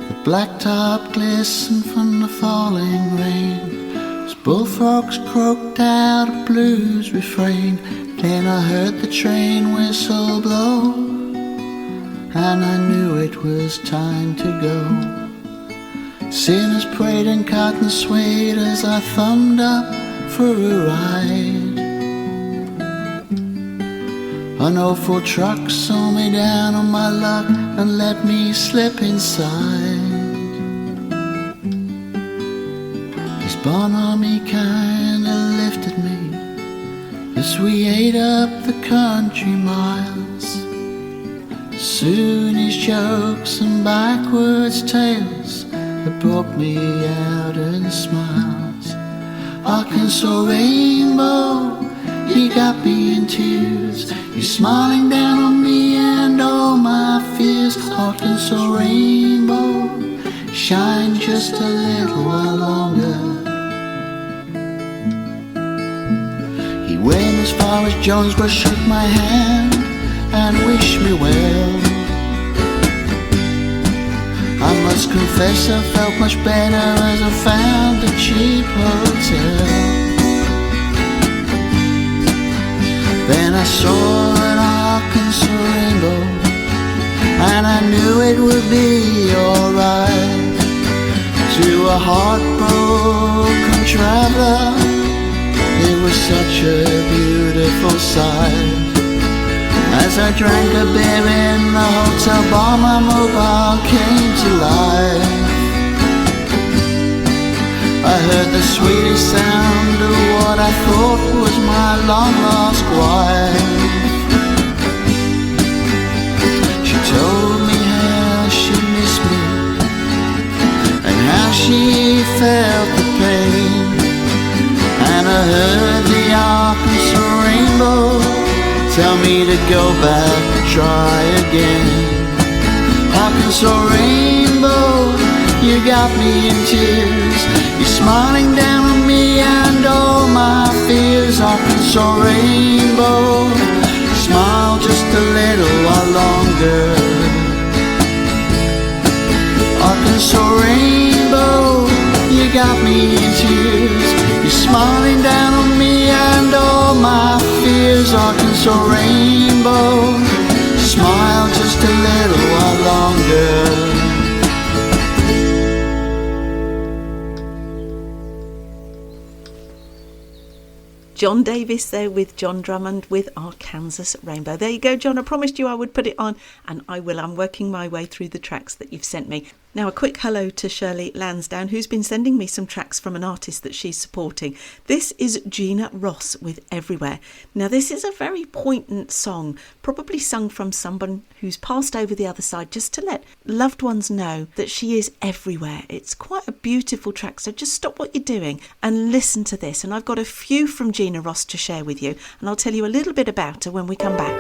The blacktop glistened from the falling rain as bullfrogs croaked out a blues refrain. Then I heard the train whistle blow and I knew it was time to go. Sinners prayed and cotton swayed as I thumbed up for a ride. An awful truck saw me down on my luck and let me slip inside. His bonhomie kinda lifted me as we ate up the country miles. Soon his jokes and backwards tales had brought me out in smiles. Arkansas rainbow, you got me in tears. You're smiling down on me and all my fears. Arkansas rainbow, shine just a little while longer. He went as far as Jonesboro, shook my hand and wished me well. I must confess I felt much better as I found a cheap hotel. Then I saw an Arkansas rainbow, and I knew it would be alright. To a heartbroken traveler, it was such a beautiful sight. As I drank a beer in the hotel bar, my mobile came to life. I heard the sweetest sound of what I thought was my long-lost wife. She told me how she missed me and how she felt the pain. And I heard the Arkansas rainbow tell me to go back and try again. Arkansas rainbow, you got me in tears. You're smiling down on me and all my fears. Arkansas rainbow, smile just a little while longer. Arkansas rainbow, you got me in tears. You're smiling down on me and all my fears. Arkansas rainbow, smile just a little while longer. John Davis there with John Drummond with Arkansas Rainbow. There you go, John. I promised you I would put it on, and I will. I'm working my way through the tracks that you've sent me. Now, a quick hello to Shirley Lansdowne, who's been sending me some tracks from an artist that she's supporting. This is Gina Ross with Everywhere. Now, this is a very poignant song, probably sung from someone who's passed over the other side, just to let loved ones know that she is everywhere. It's quite a beautiful track, so just stop what you're doing and listen to this. And I've got a few from Gina Ross to share with you, and I'll tell you a little bit about her when we come back.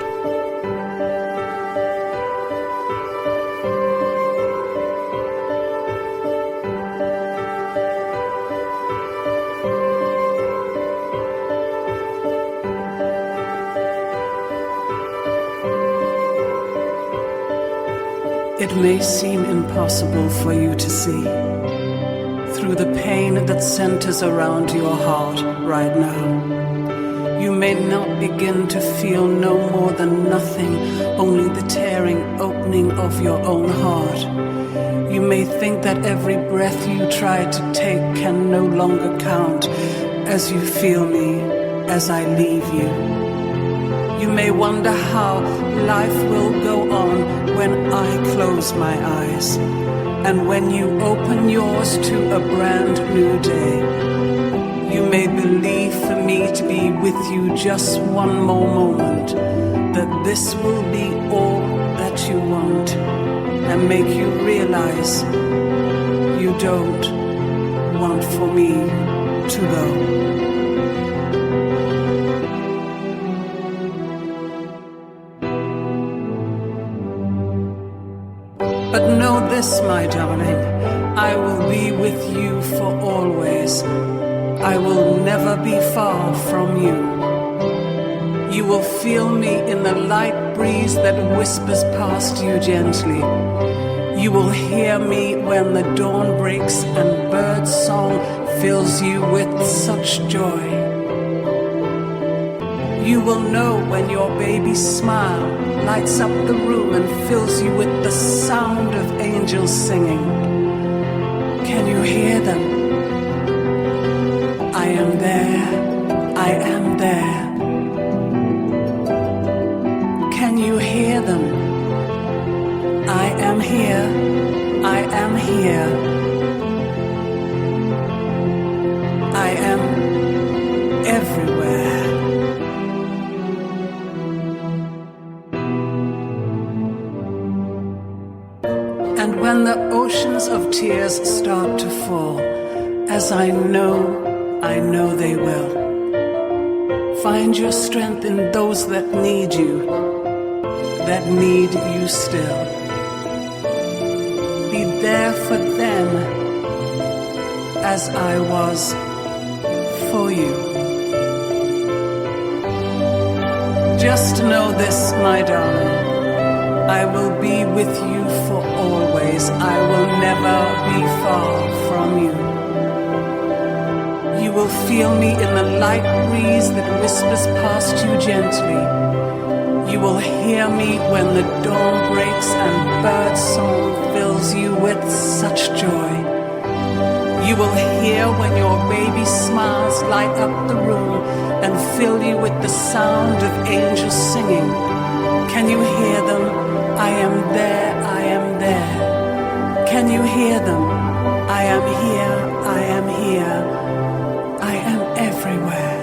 It may seem impossible for you to see through the pain that centers around your heart right now. You may not begin to feel no more than nothing, only the tearing opening of your own heart. You may think that every breath you try to take can no longer count as you feel me as I leave you. You may wonder how life will go on when I close my eyes, and when you open yours to a brand new day. You may believe for me to be with you just one more moment, that this will be all that you want, and make you realize you don't want for me to go. But know this, my darling, I will be with you for always. I will never be far from you. You will feel me in the light breeze that whispers past you gently. You will hear me when the dawn breaks and bird song fills you with such joy. You will know when your baby's smile lights up the room and fills you with the sound of angels singing. Can you hear them? I am there, I am there. Can you hear them? I am here, I am here. I am everywhere. And when the oceans of tears start to fall, as I know they will, find your strength in those that need you still. Be there for them as I was for you. Just know this, my darling. I will be with you for always. I will never be far from you. You will feel me in the light breeze that whispers past you gently. You will hear me when the dawn breaks and bird song fills you with such joy. You will hear when your baby smiles light up the room and fill you with the sound of angels singing. Can you hear them? I am there, I am there. Can you hear them? I am here, I am here. I am everywhere.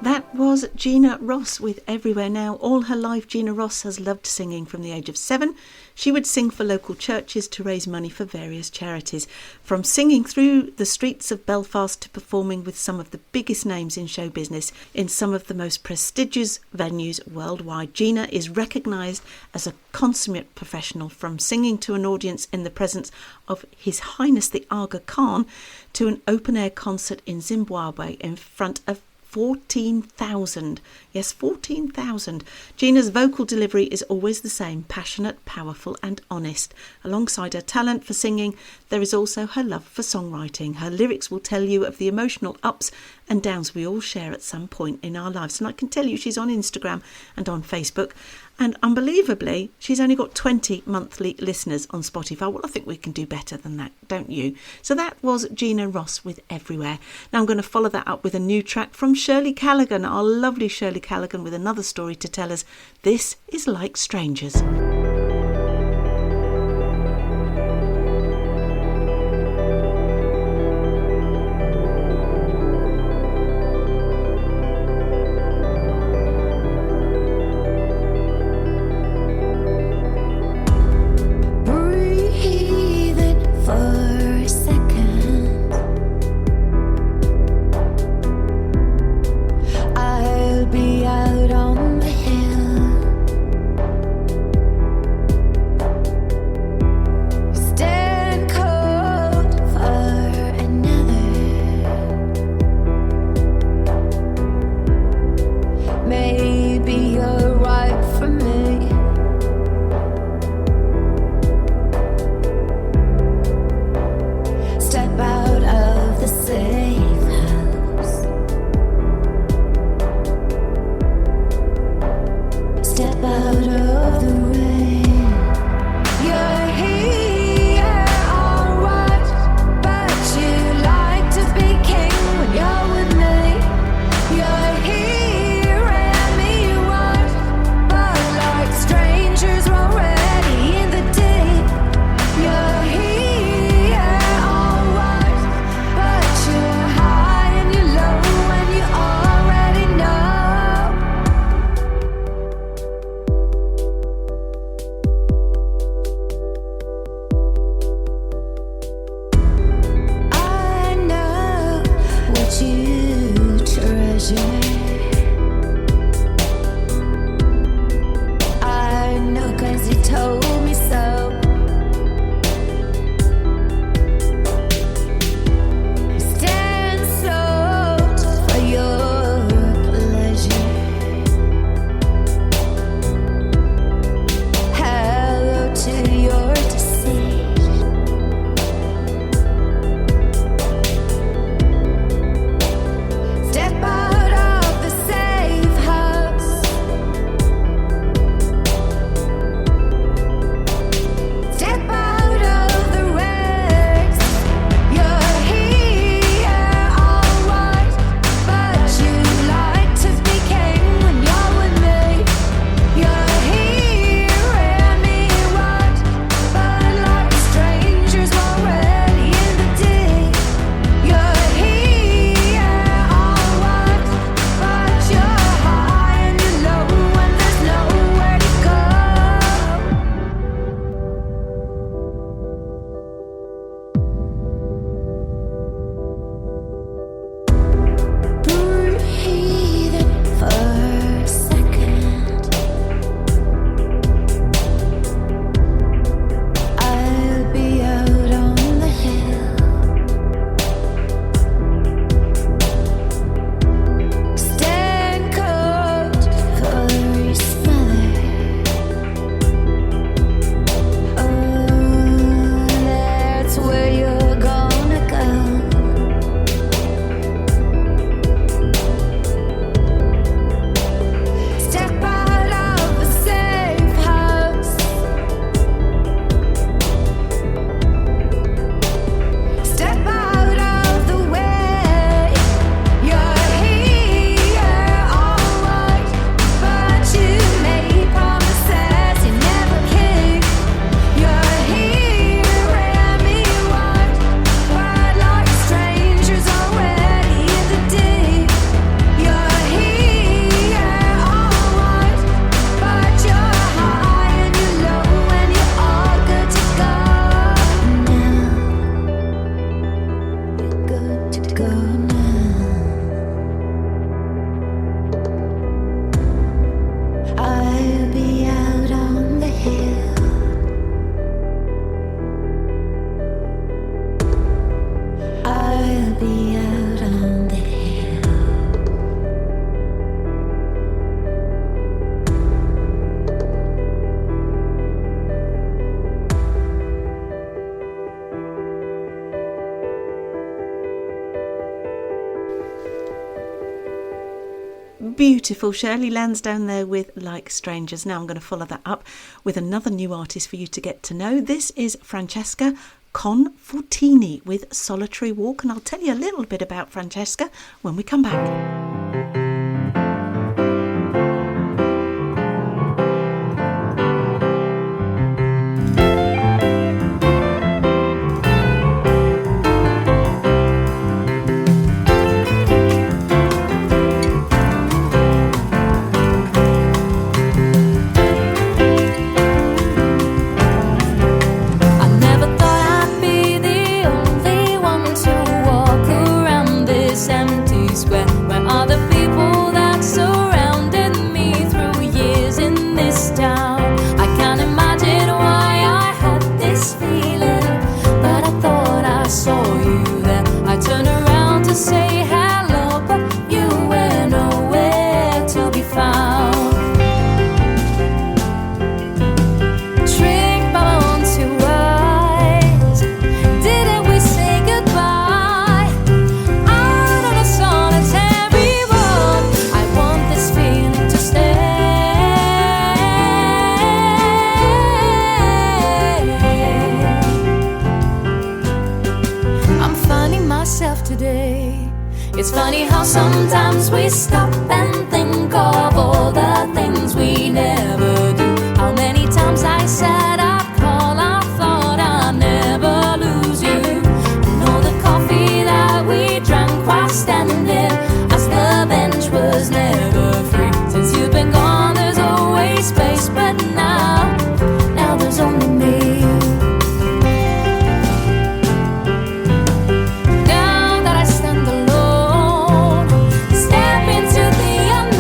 That was Gina Ross with Everywhere. Now, all her life, Gina Ross has loved singing. From the age of 7, she would sing for local churches to raise money for various charities. From singing through the streets of Belfast to performing with some of the biggest names in show business in some of the most prestigious venues worldwide, Gina is recognised as a consummate professional, from singing to an audience in the presence of His Highness the Aga Khan to an open-air concert in Zimbabwe in front of 14,000. Yes, 14,000. Gina's vocal delivery is always the same, passionate, powerful and honest. Alongside her talent for singing, there is also her love for songwriting. Her lyrics will tell you of the emotional ups and downs we all share at some point in our lives. And I can tell you she's on Instagram and on Facebook. And unbelievably, she's only got 20 monthly listeners on Spotify. Well, I think we can do better than that, don't you? So that was Gina Ross with Everywhere. Now I'm going to follow that up with a new track from Shirley Callaghan, our lovely Shirley Callaghan, with another story to tell us. This is Like Strangers. I'll be out on the hill Beautiful. Shirley Lansdowne there with Like Strangers. Now I'm going to follow that up with another new artist for you to get to know. This is Francesca Confortini with Solitary Walk, and I'll tell you a little bit about Francesca when we come back. It's funny how sometimes we stop and think of all the things we never do. How many times I said I'd call, I thought I'd never lose you. And all the coffee that we drank while standing as the bench was never free. Since you've been gone there's always space, but now there's only me. Now that I stand alone, step into the unknown.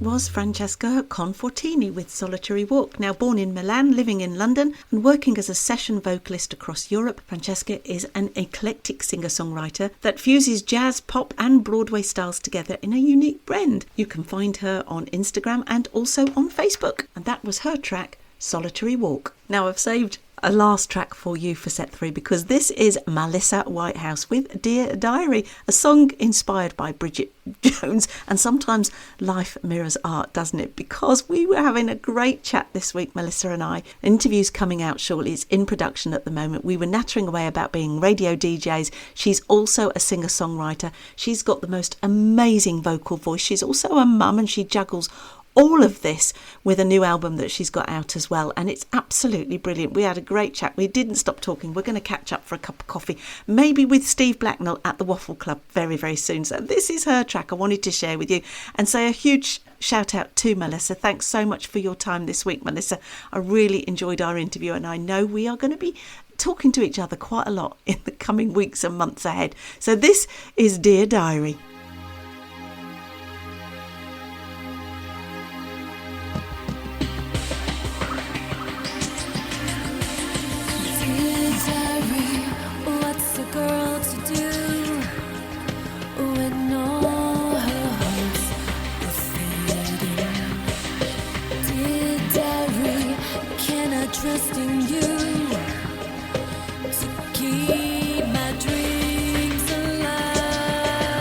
was Francesca Confortini with Solitary Walk. Now born in Milan, living in London and working as a session vocalist across Europe, Francesca is an eclectic singer-songwriter that fuses jazz, pop and Broadway styles together in a unique blend. You can find her on Instagram and also on Facebook. And that was her track, Solitary Walk. Now I've saved a last track for you for set 3 because this is Melissa Whitehouse with Dear Diary, a song inspired by Bridget Jones, and sometimes life mirrors art, doesn't it? Because we were having a great chat this week, Melissa and I. Interview's coming out shortly, it's in production at the moment. We were nattering away about being radio DJs. She's also a singer-songwriter. She's got the most amazing vocal voice. She's also a mum and she juggles all of this with a new album that she's got out as well, and it's absolutely brilliant. We had a great chat. We didn't stop talking. We're going to catch up for a cup of coffee, maybe with Steve Blacknell at the Waffle Club very, very soon. So this is her track I wanted to share with you and say a huge shout out to Melissa. Thanks so much for your time this week, Melissa. I really enjoyed our interview and I know we are going to be talking to each other quite a lot in the coming weeks and months ahead. So this is Dear Diary. Trust in you to keep my dreams alive.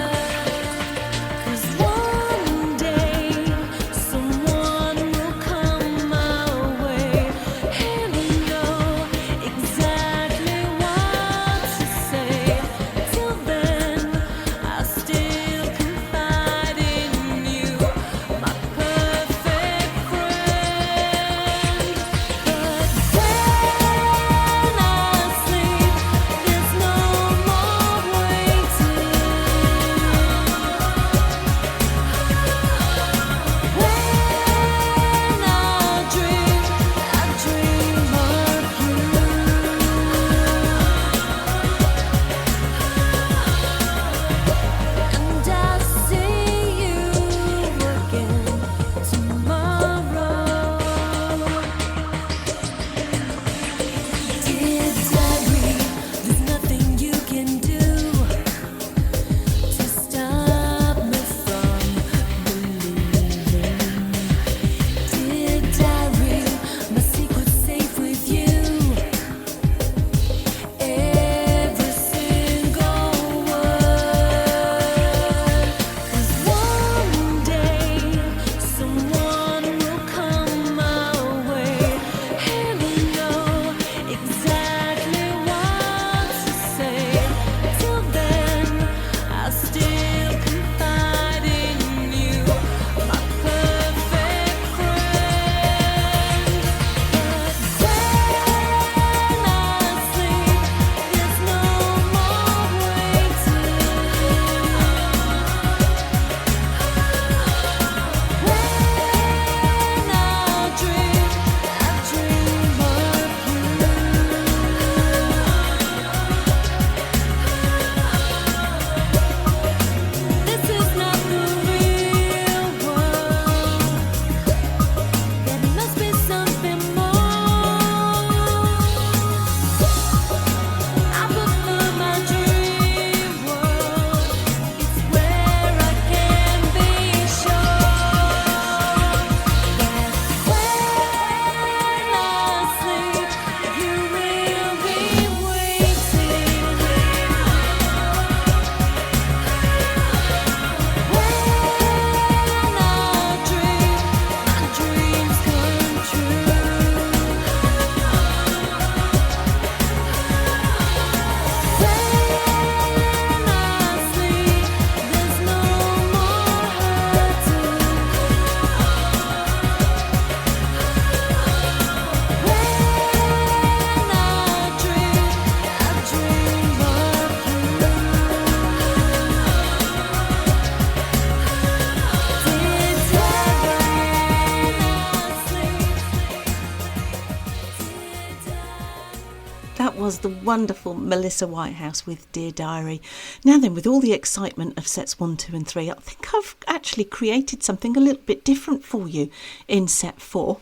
the wonderful Melissa Whitehouse with Dear Diary. Now then, with all the excitement of sets 1, 2 and 3, I think I've actually created something a little bit different for you in set 4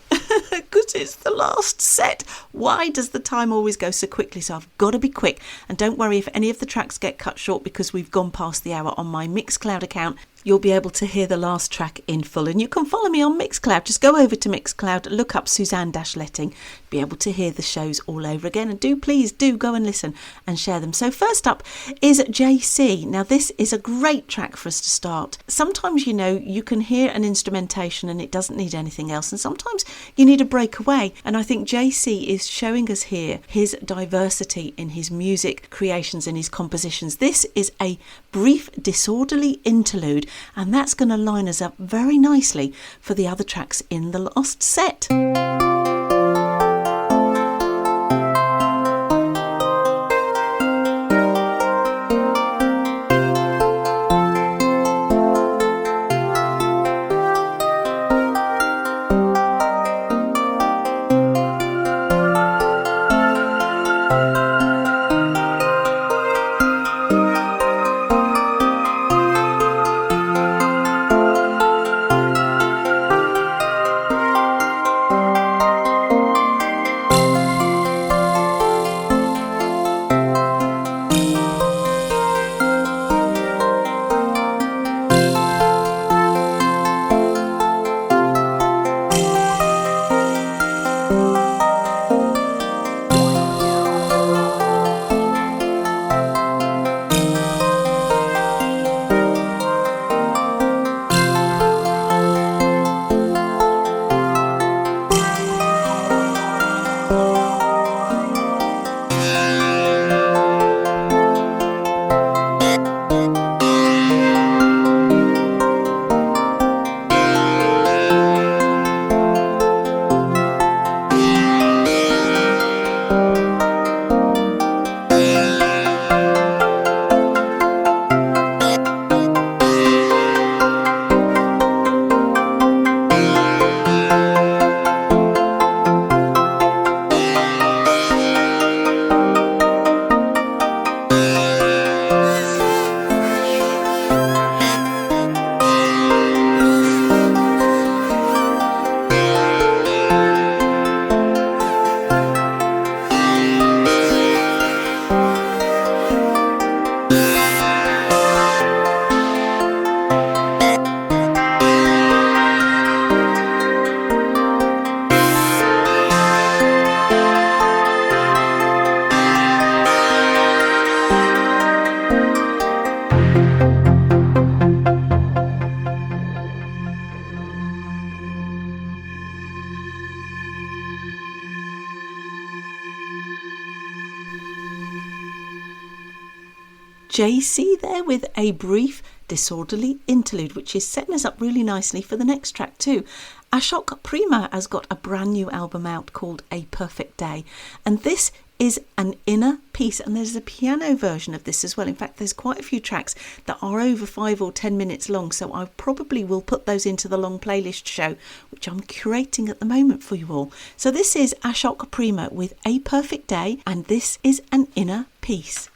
because it's the last set. Why does the time always go so quickly? So I've got to be quick, and don't worry if any of the tracks get cut short because we've gone past the hour. On my Mixcloud account you'll be able to hear the last track in full, and you can follow me on Mixcloud. Just go over to Mixcloud, look up Suzanne-Letting, be able to hear the shows all over again, and please do go and listen and share them. So first up is JC. Now this is a great track for us to start. Sometimes, you know, you can hear an instrumentation and it doesn't need anything else, and sometimes you need a breakaway, and I think JC is showing us here his diversity in his music creations and his compositions. This is a brief disorderly interlude, and that's going to line us up very nicely for the other tracks in the last set. JC there with a brief disorderly interlude, which is setting us up really nicely for the next track too. Ashok Prima has got a brand new album out called A Perfect Day, and this is an inner piece, and there's a piano version of this as well. In fact, there's quite a few tracks that are over 5 or 10 minutes long, so I probably will put those into the long playlist show, which I'm curating at the moment for you all. So this is Ashok Prima with A Perfect Day, and this is an inner piece.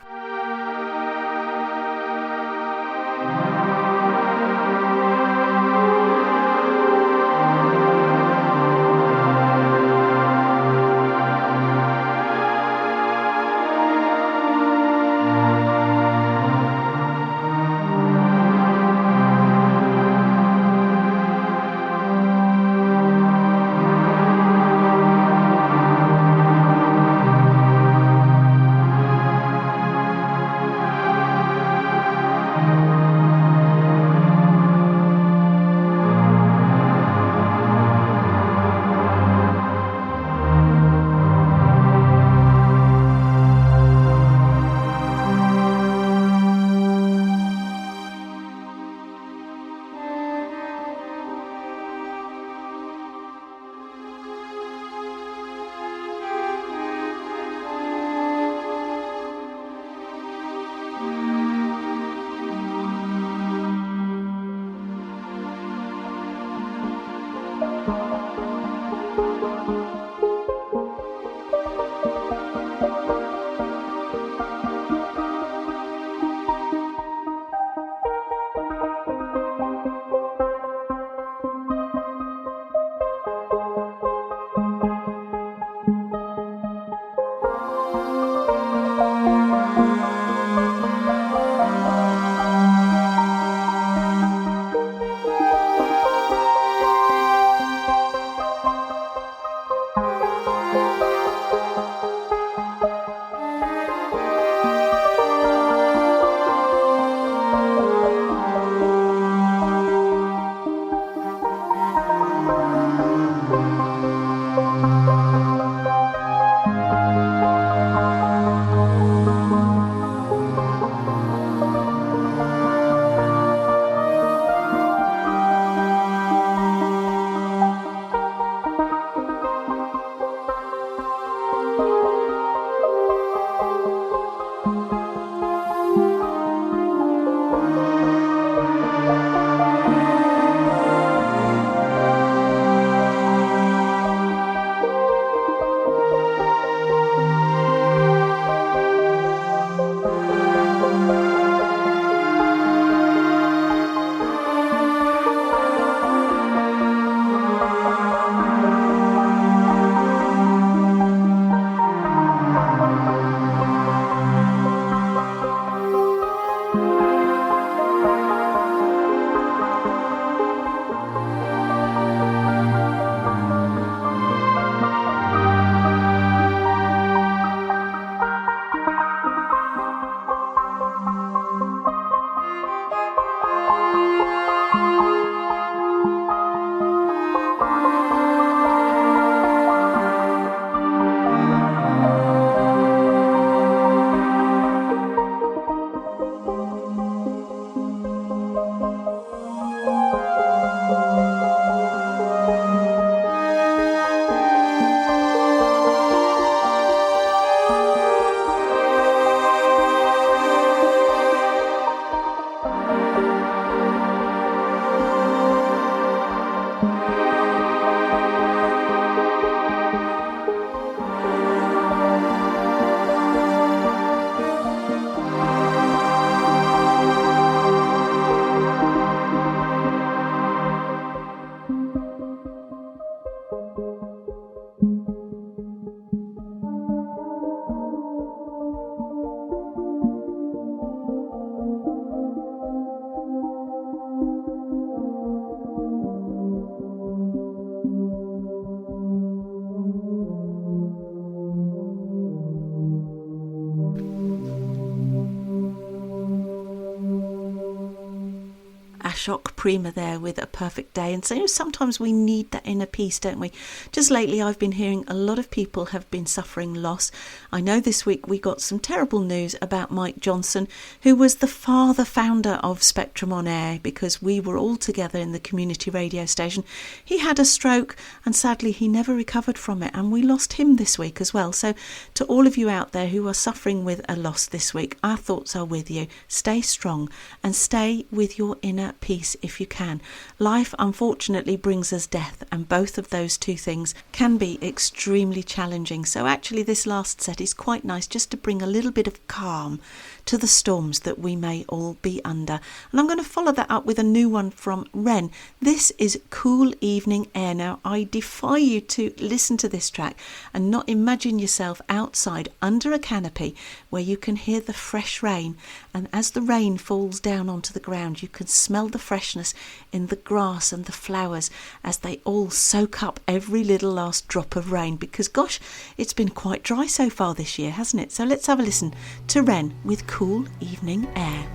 Ashok Prima there with A Perfect Day. And so sometimes we need that inner peace, don't we? Just lately I've been hearing a lot of people have been suffering loss. I know this week we got some terrible news about Mike Johnson, who was the founder of Spectrum on Air, because we were all together in the community radio station. He had a stroke and sadly he never recovered from it, and we lost him this week as well. So to all of you out there who are suffering with a loss this week, our thoughts are with you. Stay strong and stay with your inner peace if you can. Life unfortunately brings us death, and both of those two things can be extremely challenging. So actually this last set is quite nice, just to bring a little bit of calm to the storms that we may all be under. And I'm going to follow that up with a new one from Ren. This is Cool Evening Air. Now I defy you to listen to this track and not imagine yourself outside under a canopy where you can hear the fresh rain, and as the rain falls down onto the ground you can smell the freshness in the grass and the flowers as they all soak up every little last drop of rain, because gosh, it's been quite dry so far this year, hasn't it? So let's have a listen to Ren with Cool Evening Air.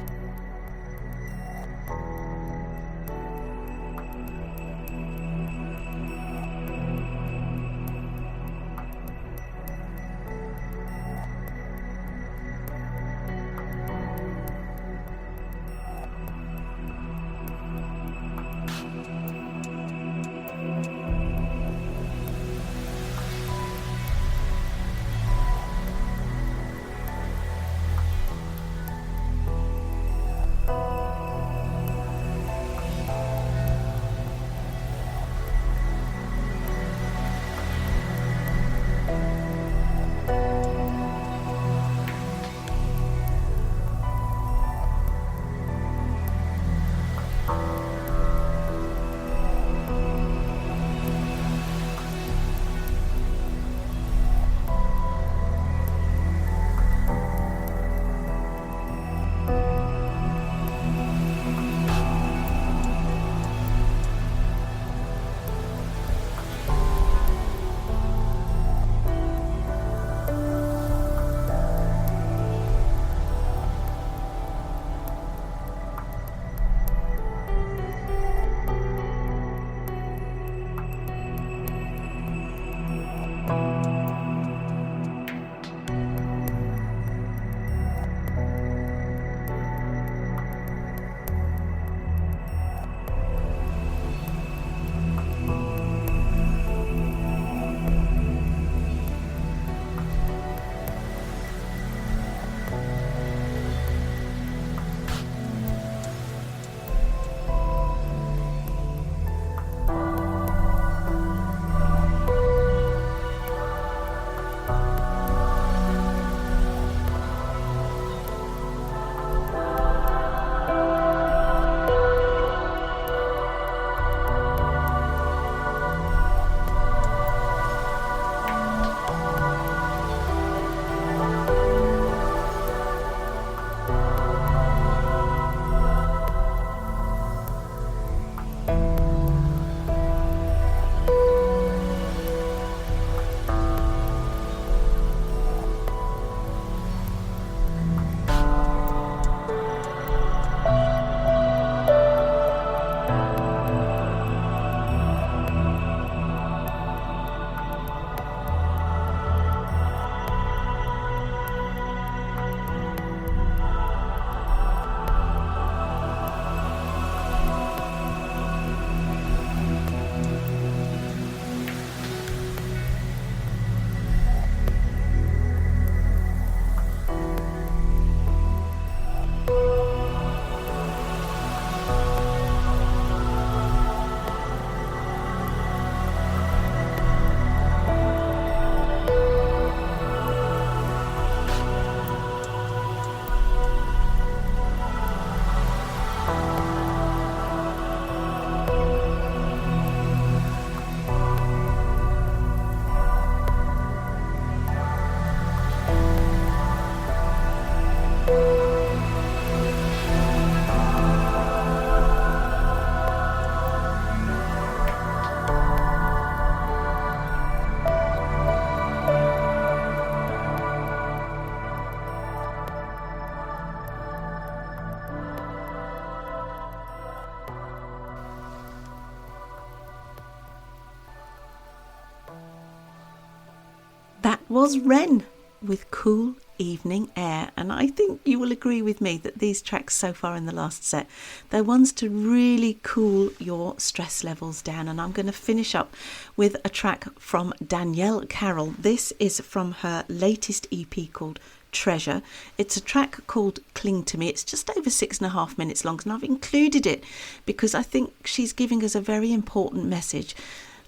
was Wren with Cool Evening Air, and I think you will agree with me that these tracks so far in the last set, they're ones to really cool your stress levels down. And I'm going to finish up with a track from Danielle Carroll. This is from her latest EP called Treasure. It's a track called Cling to Me. It's just over 6.5 minutes long, and I've included it because I think she's giving us a very important message.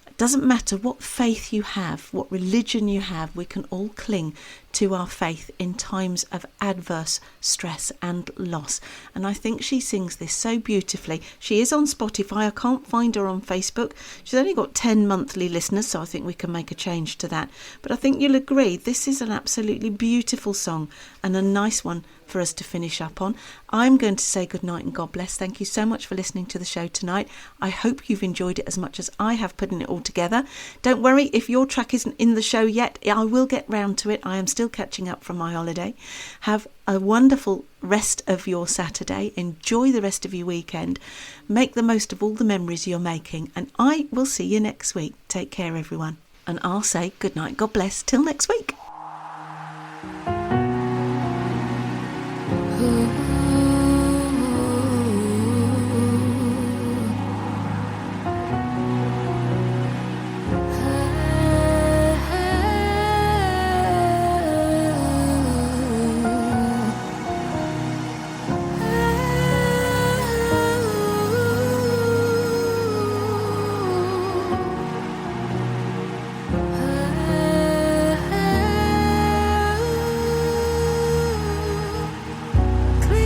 It doesn't matter what faith you have, what religion you have, we can all cling to our faith in times of adverse stress and loss. And I think she sings this so beautifully. She is on Spotify. I can't find her on Facebook. She's only got 10 monthly listeners, so I think we can make a change to that. But I think you'll agree this is an absolutely beautiful song and a nice one for us to finish up on. I'm going to say good night and God bless. Thank you so much for listening to the show tonight. I hope you've enjoyed it as much as I have putting it all together. Don't worry, if your track isn't in the show yet, I will get round to it. I am still catching up from my holiday. Have a wonderful rest of your Saturday. Enjoy the rest of your weekend. Make the most of all the memories you're making, and I will see you next week. Take care, everyone. And I'll say good night, God bless, till next week. Cling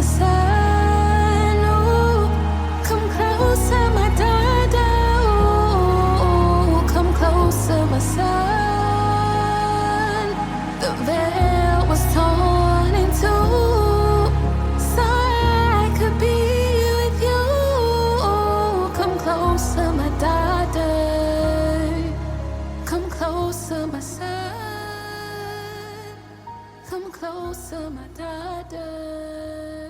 son. Ooh, come closer, my daughter. Ooh, come closer, my son. The veil was torn in two, so I could be with you. Come closer, my daughter. Come closer, my son. Come closer, my daughter.